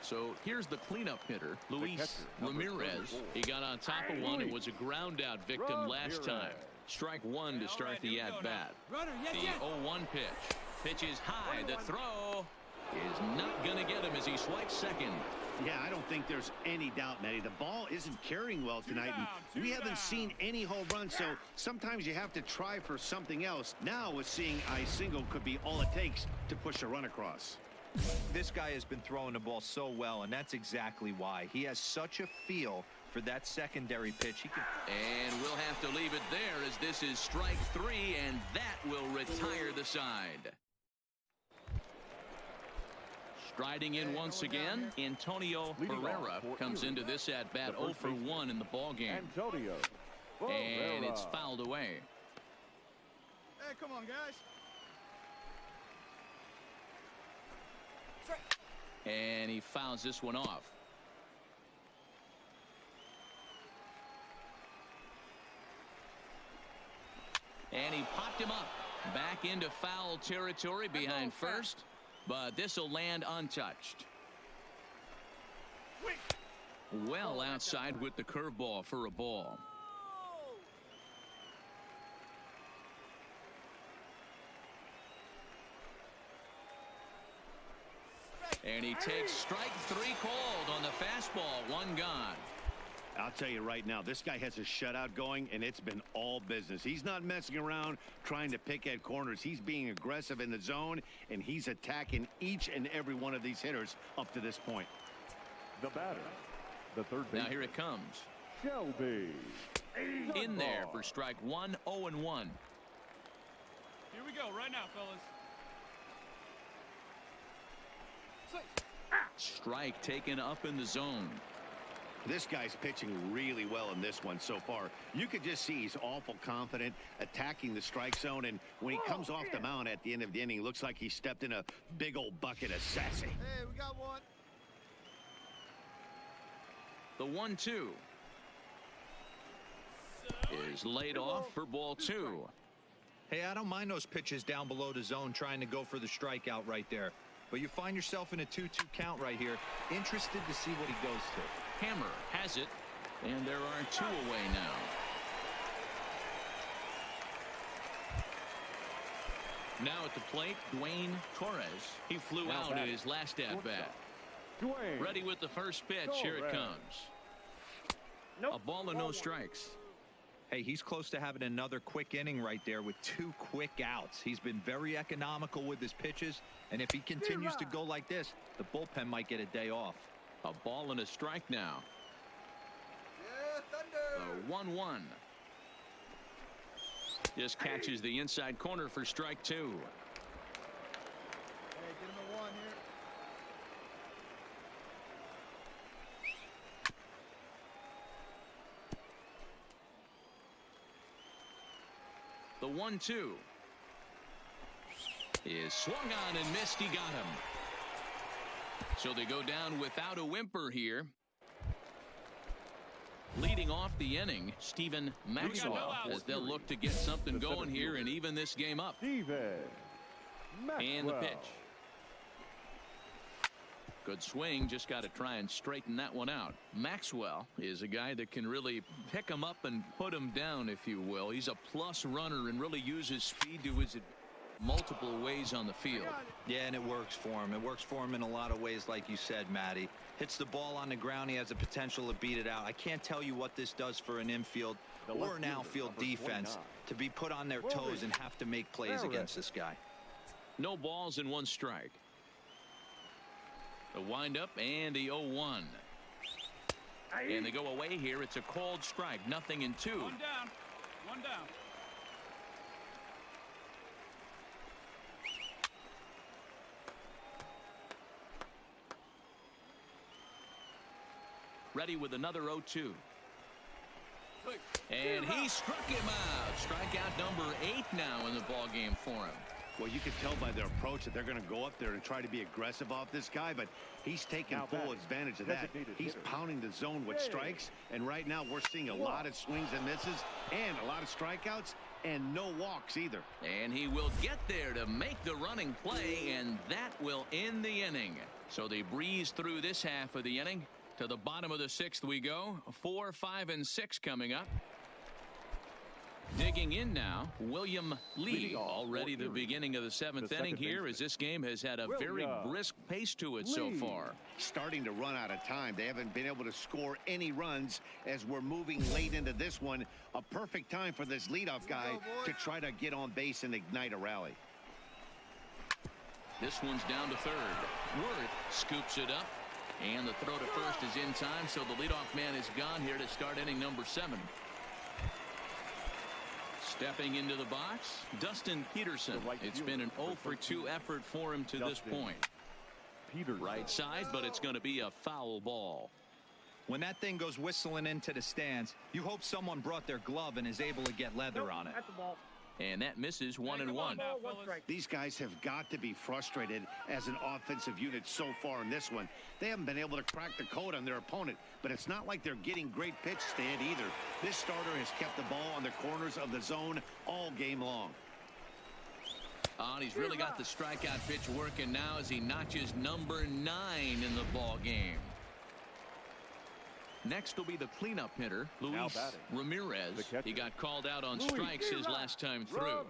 So here's the cleanup hitter, Luis Ramirez. He got on top of one. It was a ground out victim last time. Strike 1 to start the at-bat. The 0-1 pitch. Pitch is high. The throw is not going to get him as he swipes second. Yeah, I don't think there's any doubt, Matty. The ball isn't carrying well tonight, and we haven't seen any home runs, so sometimes you have to try for something else. Now, with seeing I single could be all it takes to push a run across. This guy has been throwing the ball so well, and that's exactly why. He has such a feel for that secondary pitch. And we'll have to leave it there as this is strike 3, and that will retire the side. Striding in once again, Antonio Herrera comes into this at-bat 0 for 1 in the ballgame. And it's fouled away. Hey, come on, guys. And he fouls this one off. And he popped him up. Back into foul territory behind first. But this will land untouched. Well outside with the curveball for a ball. And he takes strike 3 called on the fastball. 1 gone. I'll tell you right now, this guy has a shutout going, and it's been all business. He's not messing around trying to pick at corners. He's being aggressive in the zone, and he's attacking each and every one of these hitters up to this point. The batter, the third baseman. Now here it comes. Shelby. In there for strike 1, 0-1. Here we go right now, fellas. Strike taken up in the zone. This guy's pitching really well in this one so far. You could just see he's awful confident attacking the strike zone, and when he comes off the mound at the end of the inning, looks like he stepped in a big old bucket of sassy. Hey, we got one. The 1-2 is laid off for ball 2. Hey, I don't mind those pitches down below the zone trying to go for the strikeout right there. But you find yourself in a 2-2 count right here. Interested to see what he goes to. Hammer has it, and there are 2 away now. Now at the plate, Dwayne Torres. He flew out in his last at-bat. Ready with the first pitch. Here it comes. A ball and no strikes. Hey, he's close to having another quick inning right there with 2 quick outs. He's been very economical with his pitches, and if he continues to go like this, the bullpen might get a day off. A ball and a strike now. The 1-1. Just catches the inside corner for strike 2. Hey, get him a 1 here. The 1-2 is swung on and missed. He got him. So they go down without a whimper here. Leading off the inning, Stephen Maxwell, as they'll look to get something going here and even this game up. And the pitch. Good swing, just got to try and straighten that one out. Maxwell is a guy that can really pick him up and put him down, if you will. He's a plus runner and really uses speed to his multiple ways on the field. Yeah, and it works for him. It works for him in a lot of ways, like you said, Matty. Hits the ball on the ground. He has the potential to beat it out. I can't tell you what this does for an infield or an outfield defense to be put on their toes and have to make plays against this guy. No balls and 1 strike. The windup and the 0-1. And they go away here. It's a called strike. 0-2. 1 down. 1 down. Ready with another 0-2. And he struck him out. Strikeout number 8 now in the ball game for him. Well, you can tell by their approach that they're going to go up there and try to be aggressive off this guy, but he's taking full advantage of that. He's pounding the zone with strikes, and right now we're seeing a lot of swings and misses and a lot of strikeouts and no walks either. And he will get there to make the running play, and that will end the inning. So they breeze through this half of the inning. To the bottom of the 6th we go. 4, 5, and 6 coming up. Digging in now, William Lee. Already the beginning of the 7th inning here, as this game has had a very brisk pace to it so far. Starting to run out of time. They haven't been able to score any runs as we're moving late into this one. A perfect time for this leadoff guy to try to get on base and ignite a rally. This one's down to 3rd. Worth scoops it up. And the throw to first is in time, so the leadoff man is gone here to start inning number 7. Stepping into the box, Dustin Peterson. It's been an 0-for-2 effort for him to this point. Right side, but it's going to be a foul ball. When that thing goes whistling into the stands, you hope someone brought their glove and is able to get leather on it. That's the ball. And that misses 1-1. These guys have got to be frustrated as an offensive unit so far in this one. They haven't been able to crack the code on their opponent, but it's not like they're getting great pitch stand either. This starter has kept the ball on the corners of the zone all game long. And he's really got the strikeout pitch working now as he notches number 9 in the ball game. Next will be the cleanup hitter, Luis Ramirez. He got called out on strikes his last time through.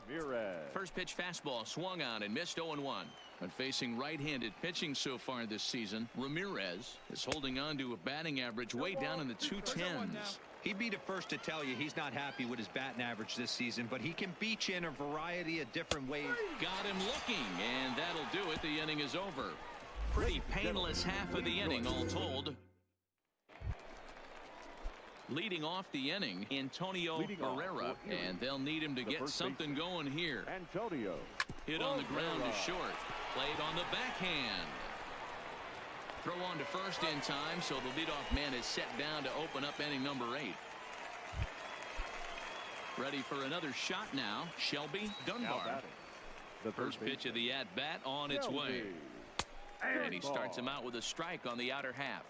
First pitch fastball swung on and missed 0-1. When facing right-handed pitching so far this season, Ramirez is holding on to a batting average way down in the 210s. He'd be the first to tell you he's not happy with his batting average this season, but he can beat you in a variety of different ways. Got him looking, and that'll do it. The inning is over. Pretty painless half of the inning, all told. Leading off the inning, Antonio Herrera, and they'll need him to get something going here. Hit on the ground to short. Played on the backhand. Throw on to first in time, so the leadoff man is set down to open up inning number 8. Ready for another shot now, Shelby Dunbar. The first pitch of the at-bat on its way. And he starts him out with a strike on the outer half.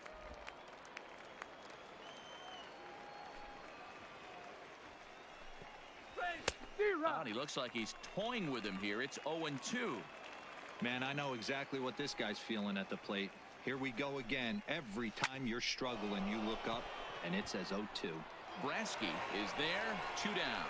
He looks like he's toying with him here. It's 0-2. Man, I know exactly what this guy's feeling at the plate. Here we go again. Every time you're struggling, you look up, and it says 0-2. Brasky is there, 2 down.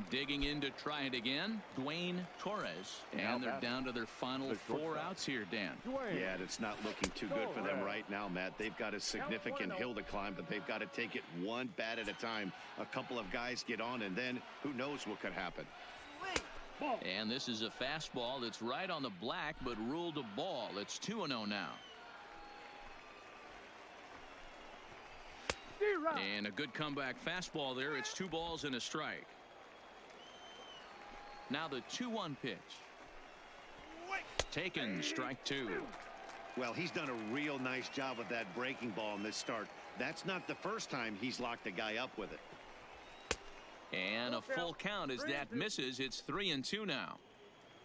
Digging in to try it again, Dwayne Torres. And they're down to their final 4 outs here, Dan. Yeah, it's not looking too good for them right now, Matt. They've got a significant hill to climb, but they've got to take it one bat at a time. A couple of guys get on, and then who knows what could happen. And this is a fastball that's right on the black, but ruled a ball. It's 2-0 now. And a good comeback fastball there. It's 2 balls and a strike. Now the 2-1 pitch. Taken, strike 2. Well, he's done a real nice job with that breaking ball in this start. That's not the first time he's locked a guy up with it. And a full count as that misses. It's 3-2 now.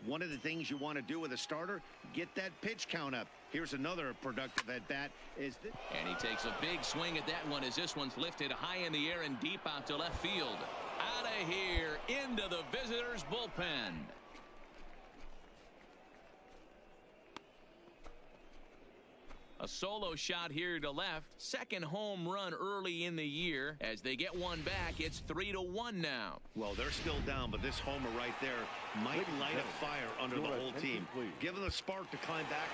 One of the things you want to do with a starter, get that pitch count up. Here's another productive at bat. And he takes a big swing at that one as this one's lifted high in the air and deep out to left field. Out of here into the visitors' bullpen. A solo shot here to left. Second home run early in the year. As they get one back, it's 3-1 now. Well, they're still down, but this homer right there might light a fire under the whole team. Give them a spark to climb back.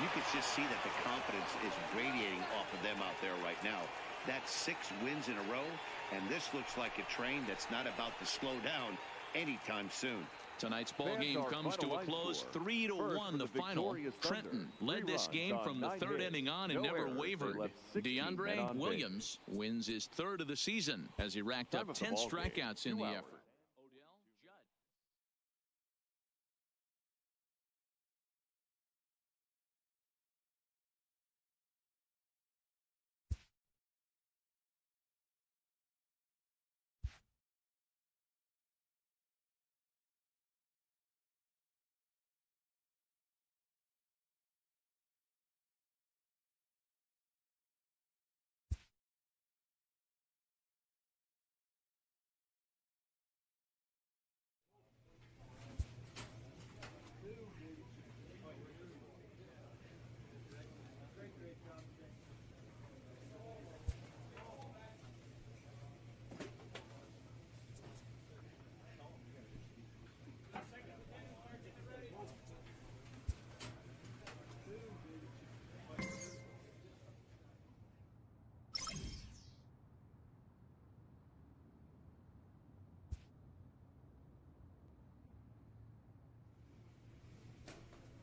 You could just see that the confidence is radiating off of them out there right now. That's 6 wins in a row, and this looks like a train that's not about to slow down anytime soon. Tonight's ball game comes to a close, 3-1 the final. Trenton led this game from the 3rd inning on and never wavered. DeAndre Williams wins his 3rd of the season as he racked up 10 strikeouts in the effort.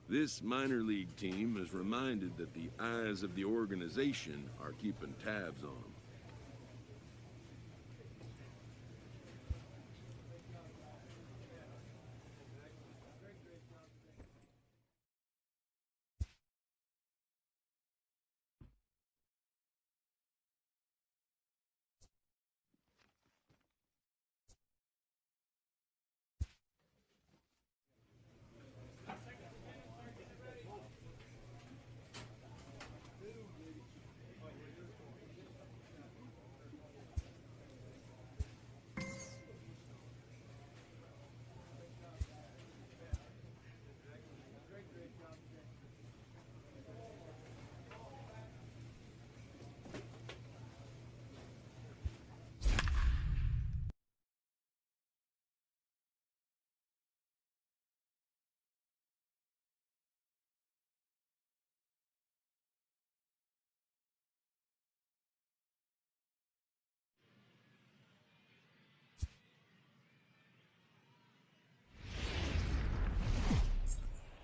This minor league team is reminded that the eyes of the organization are keeping tabs on them.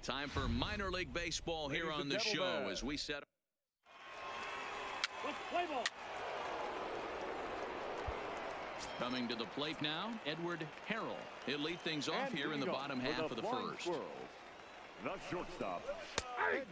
Time for minor league baseball here on the show as we set up. Play ball. Coming to the plate now, Edward Harrell. He'll lead things off here in the bottom half of the first. The shortstop.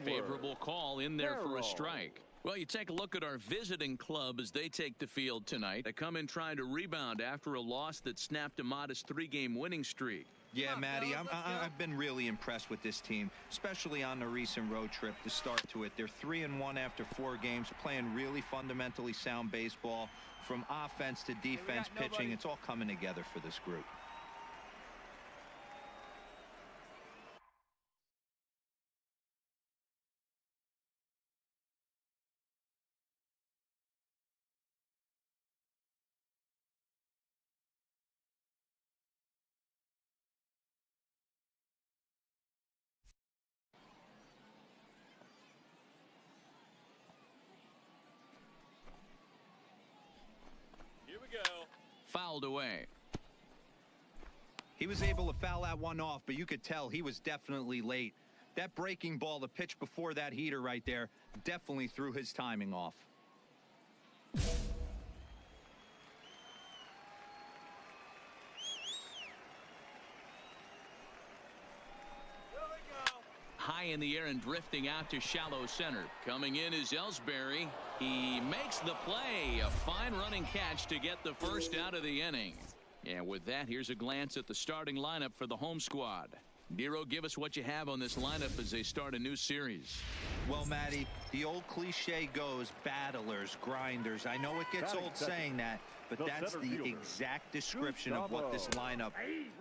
Favorable call in there for a strike. Well, you take a look at our visiting club as they take the field tonight. They come in trying to rebound after a loss that snapped a modest 3-game winning streak. Yeah, Matty, I've been really impressed with this team, especially on the recent road trip to start to it. They're 3-1 after 4 games, playing really fundamentally sound baseball. From offense to defense, pitching, it's all coming together for this group. fouled away. He was able to foul that one off, but you could tell he was definitely late. That breaking ball, the pitch before that heater right there, definitely threw his timing off. High in the air and drifting out to shallow center. Coming in is Ellsbury. He makes the play. A fine running catch to get the first out of the inning. And with that, here's a glance at the starting lineup for the home squad. Nero, give us what you have on this lineup as they start a new series. Well, Matty, the old cliche goes, battlers, grinders. I know it gets old saying that, but that's the exact description of what this lineup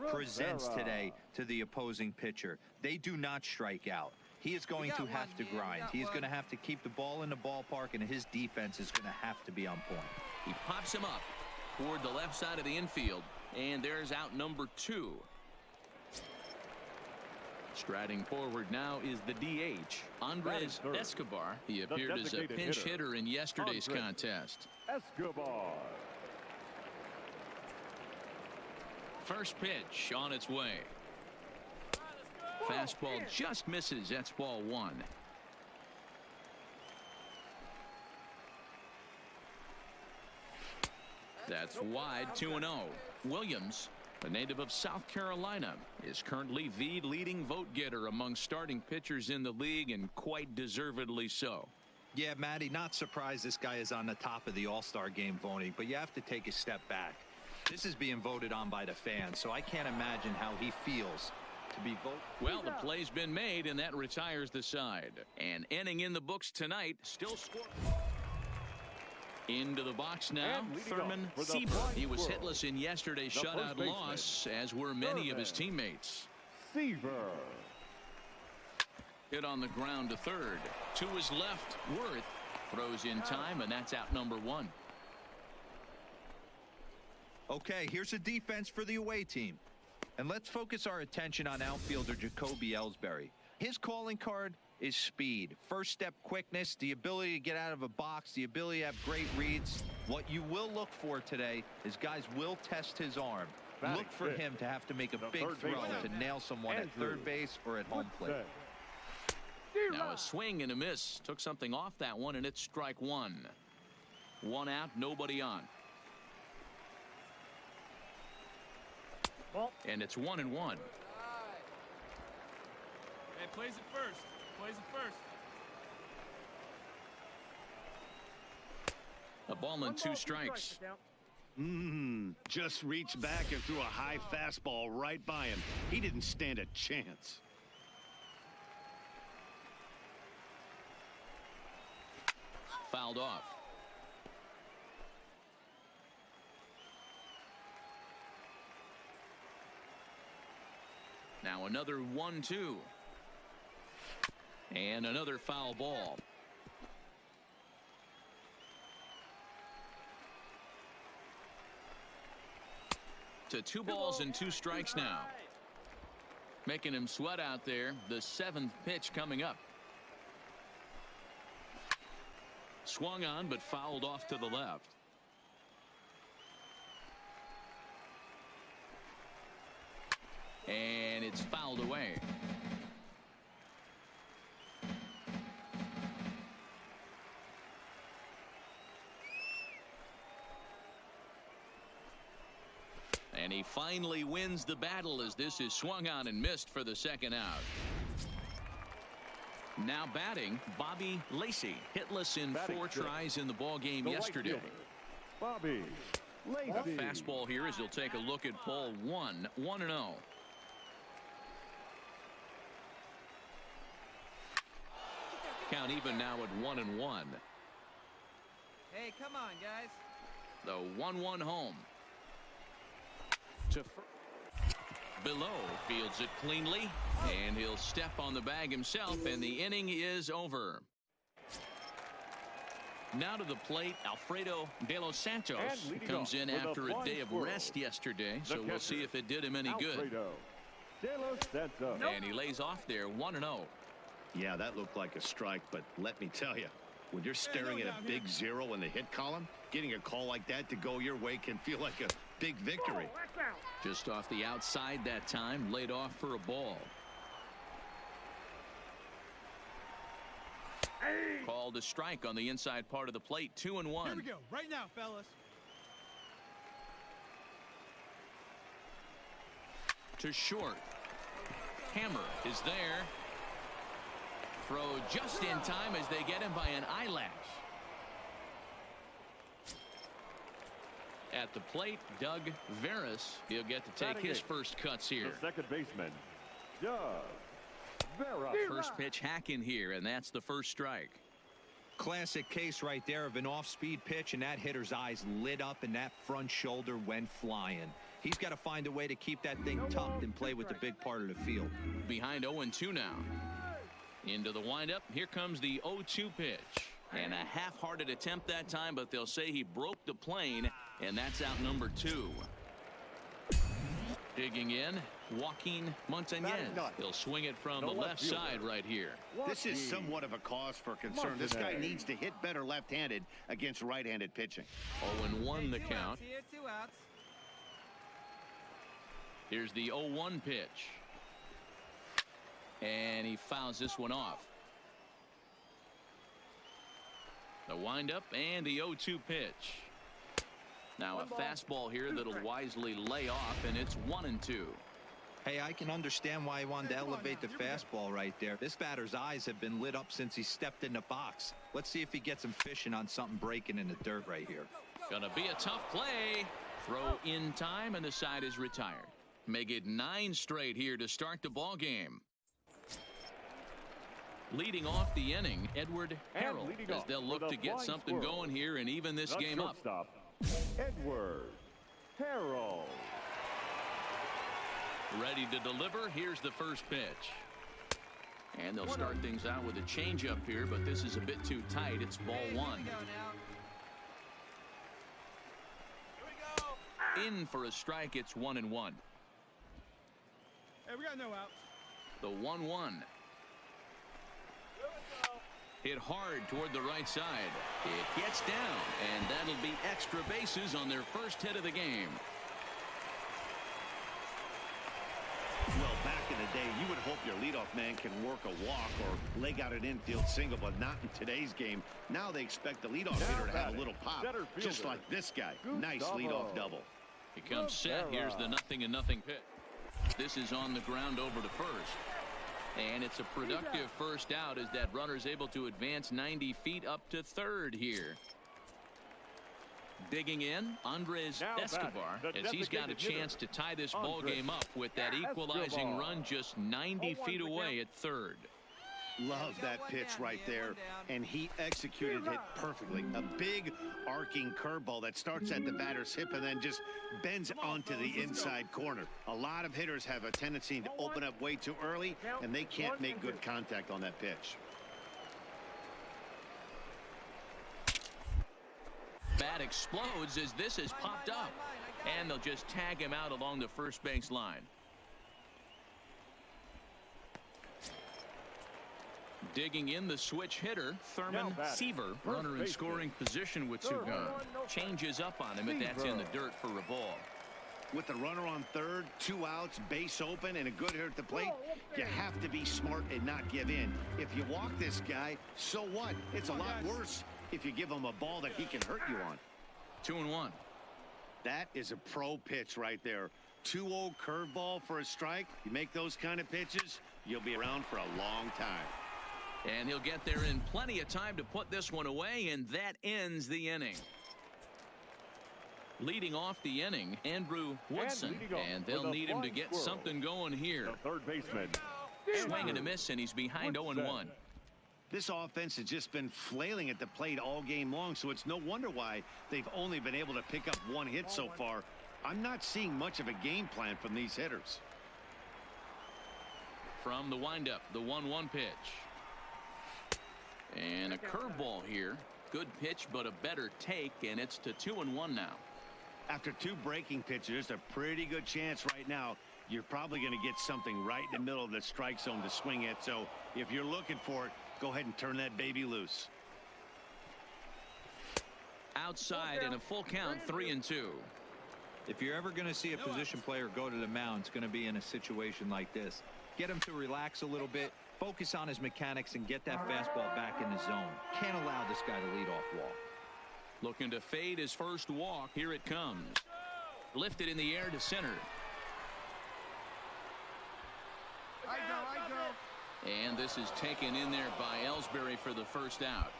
presents today to the opposing pitcher. They do not strike out. He is going to have to grind. He is going to have to keep the ball in the ballpark, and his defense is going to have to be on point. He pops him up toward the left side of the infield, and there's out number 2. Striding forward now is the DH, Andres Escobar. He appeared as a pinch hitter in yesterday's contest. Escobar. First pitch on its way. Fastball just misses. That's ball 1. That's wide, 2-0. Williams, a native of South Carolina, is currently the leading vote getter among starting pitchers in the league, and quite deservedly so. Yeah, Matty, not surprised this guy is on the top of the All-Star game voting, but you have to take a step back. This is being voted on by the fans, so I can't imagine how he feels to be voted. Well, the play's been made, and that retires the side. And inning in the books tonight, still scoring. Into the box now, Thurman Seaver. He was hitless in yesterday's shutout loss, as were many of his teammates. Seaver. Hit on the ground to third. To his left, Worth throws in time, and that's out number 1. Okay, here's a defense for the away team. And let's focus our attention on outfielder Jacoby Ellsbury. His calling card is speed. First step quickness, the ability to get out of a box, the ability to have great reads. What you will look for today is guys will test his arm. Look for him to have to make a big throw to nail someone at third base or at home plate. Now a swing and a miss. Took something off that one, and it's strike 1. 1 out, nobody on. And it's 1-1. Hey, plays it first. Plays it first. A ball and 2 strikes. Just reached back and threw a high fastball right by him. He didn't stand a chance. Fouled off. Now another 1-2. And another foul ball. To 2 balls and 2 strikes now. Making him sweat out there. The 7th pitch coming up. Swung on, but fouled off to the left. And it's fouled away. And he finally wins the battle as this is swung on and missed for the 2nd out. Now batting, Bobby Lacey, hitless in 4 tries in the ball game yesterday. Bobby Lacey. A fastball here as he'll take a look at ball 1, 1-0. Count even now at 1-1. Hey, come on, guys. The 1-1 home. Below fields it cleanly, and he'll step on the bag himself, and the inning is over. Now to the plate, Alfredo De Los Santos comes in after a day of rest yesterday, so we'll see if it did him any good. And he lays off there, 1-0. Yeah, that looked like a strike, but let me tell you, when you're staring at a big 0 in the hit column, getting a call like that to go your way can feel like a Big victory. Just off the outside that time, laid off for a ball. Called a strike on the inside part of the plate. 2-1. Here we go. Right now, fellas. To short. Hammer is there. Throw just in time as they get him by an eyelash. At the plate, Doug Veras. He'll get to take his first cuts here. The second baseman, Doug Veras. First pitch hack in here, and that's the first strike. Classic case right there of an off-speed pitch, and that hitter's eyes lit up and that front shoulder went flying. He's got to find a way to keep that thing tucked and play with the big part of the field. Behind 0-2 now. Into the windup. Here comes the 0-2 pitch. And a half-hearted attempt that time, but they'll say he broke the plane, and that's out number 2. Digging in, Joaquin Montañez. He'll swing it from the left side right here. This is somewhat of a cause for concern. This guy needs to hit better left-handed against right-handed pitching. 0-1 the count. Here's the 0-1 pitch. And he fouls this one off. The windup and the 0-2 pitch. Now a fastball here that'll wisely lay off, and it's 1-2. Hey, I can understand why he wanted to elevate the fastball right there. This batter's eyes have been lit up since he stepped in the box. Let's see if he gets him fishing on something breaking in the dirt right here. Gonna be a tough play. Throw in time, and the side is retired. Make it 9 straight here to start the ball game. Leading off the inning, Edward Harrell, as they'll look to get something going here and even this game up. Edward Harrell. Ready to deliver. Here's the first pitch. And they'll start things out with a changeup here, but this is a bit too tight. It's ball 1. In for a strike. It's 1-1. Hey, we got no outs. The 1-1. Hit hard toward the right side. It gets down, and that'll be extra bases on their first hit of the game. Well, back in the day, you would hope your leadoff man can work a walk or leg out an infield single, but not in today's game. Now they expect the leadoff hitter to have a little pop, just like this guy. Nice leadoff double. He comes set. Here's the 0-0 pitch. This is on the ground over to first. And it's a productive first out as that runner's able to advance 90 feet up to third here. Digging in, Andres Escobar, as he's got a chance to tie this ball game up with that equalizing run just 90 feet away at third. Love that pitch right there, and he executed it perfectly. A big arcing curveball that starts at the batter's hip and then just bends onto the inside corner. A lot of hitters have a tendency to open up way too early, and they can't make good contact on that pitch. Bat explodes as this has popped up, and they'll just tag him out along the first base line. Digging in, the switch hitter, Thurman Seaver, runner in scoring position with 2 guns. Changes up on him, and that's in the dirt for a ball. With the runner on third, 2 outs, base open, and a good hitter at the plate, you have to be smart and not give in. If you walk this guy, so what? It's a lot worse if you give him a ball that he can hurt you on. 2-1. That is a pro pitch right there. 2-0 curveball for a strike. You make those kind of pitches, you'll be around for a long time. And he'll get there in plenty of time to put this one away, and that ends the inning. Leading off the inning, Andrew Woodson, and they'll need him to get something going here. The third baseman. Swing and a miss, and he's behind 0-1. This offense has just been flailing at the plate all game long, so it's no wonder why they've only been able to pick up 1 hit so far. I'm not seeing much of a game plan from these hitters. From the windup, the 1-1 pitch. And a curveball here. Good pitch, but a better take, and it's to 2-1 now. After 2 breaking pitches, a pretty good chance right now. You're probably going to get something right in the middle of the strike zone to swing at. So if you're looking for it, go ahead and turn that baby loose. Outside in a full count, 3-2. If you're ever going to see a position player go to the mound, it's going to be in a situation like this. Get him to relax a little bit, focus on his mechanics, and get that fastball back in the zone. Can't allow this guy to lead off walk. Looking to fade his first walk. Here it comes. Lifted in the air to center. I go. And this is taken in there by Ellsbury for the first out.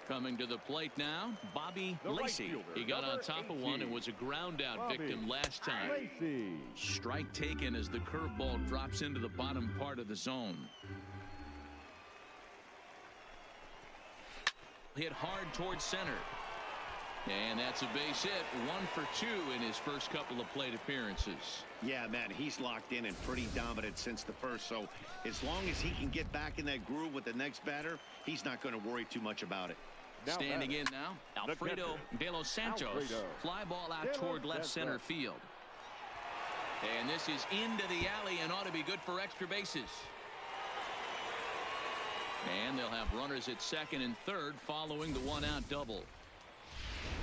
Coming to the plate now, Bobby Lacey. He got on top of one and was a ground out victim last time. Strike taken as the curveball drops into the bottom part of the zone. Hit hard towards center. And that's a base hit. 1 for 2 in his first couple of plate appearances. Yeah, man, he's locked in and pretty dominant since the first. So as long as he can get back in that groove with the next batter, he's not going to worry too much about it. Standing in now, Alfredo De Los Santos. Fly ball out toward left center field. And this is into the alley and ought to be good for extra bases. And they'll have runners at second and third following the one-out double.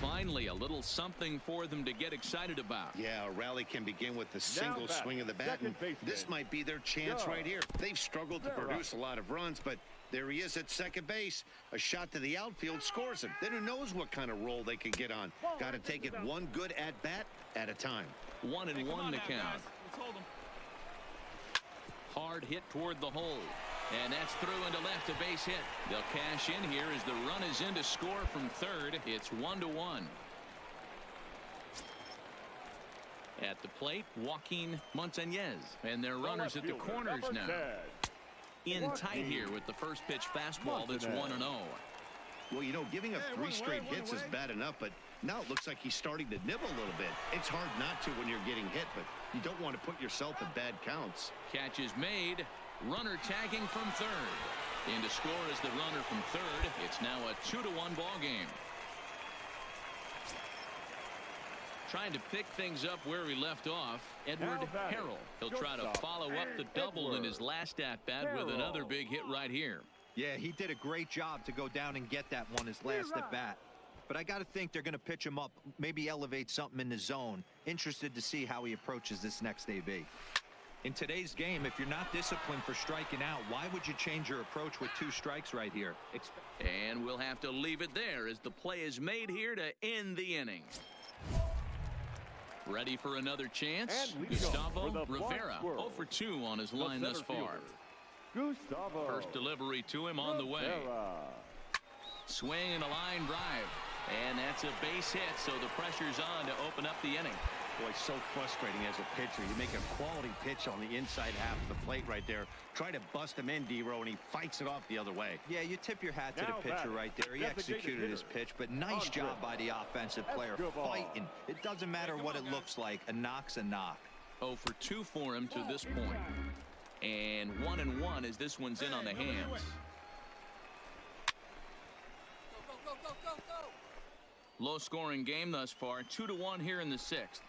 Finally, a little something for them to get excited about. Yeah, a rally can begin with the single swing of the bat, and this might be their chance right here. They've struggled to produce a lot of runs, but there he is at second base. A shot to the outfield scores him. Then who knows what kind of roll they can get on. Got to take it one good at-bat at a time. 1-1 to count. Hard hit toward the hole. And that's through into left, a base hit. They'll cash in here as the run is in to score from third. It's 1-1. At the plate, Joaquin Montañez. And their runners at the corners now. In tight here with the first pitch fastball that's 1-0. Well, you know, giving up 3 straight hits is bad enough, but now it looks like he's starting to nibble a little bit. It's hard not to when you're getting hit, but you don't want to put yourself in bad counts. Catch is made. Runner tagging from third. In to score is the runner from third. It's now a 2-1 ball game. Trying to pick things up where he left off, Edward Harrell. He'll try to follow up the double in his last at-bat with another big hit right here. Yeah, he did a great job to go down and get that one his last at-bat. But I got to think they're going to pitch him up, maybe elevate something in the zone. Interested to see how he approaches this next AB. In today's game, if you're not disciplined for striking out, why would you change your approach with 2 strikes right here? And we'll have to leave it there as the play is made here to end the inning. Ready for another chance? Gustavo Rivera, 0 for 2 on his line thus far. Gustavo. First delivery to him on the way. Swing and a line drive. And that's a base hit, so the pressure's on to open up the inning. Boy, so frustrating as a pitcher. You make a quality pitch on the inside half of the plate right there. Try to bust him in, D-Row, and he fights it off the other way. Yeah, you tip your hat to the pitcher right there. He executed his pitch, but nice job by the offensive player fighting. It doesn't matter what it looks like. A knock's a knock. 0 for 2 for him to this point. And 1-1 as this one's in on the hands. Low-scoring game thus far. 2-1 here in the 6th.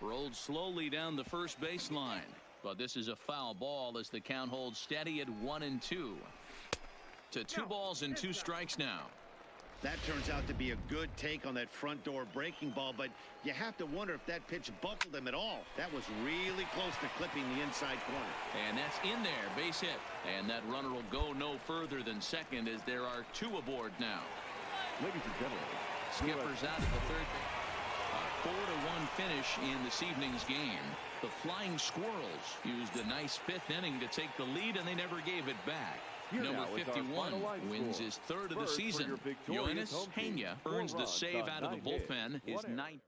Rolled slowly down the first baseline. But this is a foul ball as the count holds steady at 1-2. To 2 balls and 2 strikes now. That turns out to be a good take on that front door breaking ball, but you have to wonder if that pitch buckled him at all. That was really close to clipping the inside corner. And that's in there, base hit. And that runner will go no further than second as there are 2 aboard now. Ladies and gentlemen, Skipper's out at the third. A 4-1 finish in this evening's game. The Flying Squirrels used a nice 5th inning to take the lead, and they never gave it back. Number 51 wins his 3rd of the season. Yoenis Peña earns the save out of the bullpen, his 9th.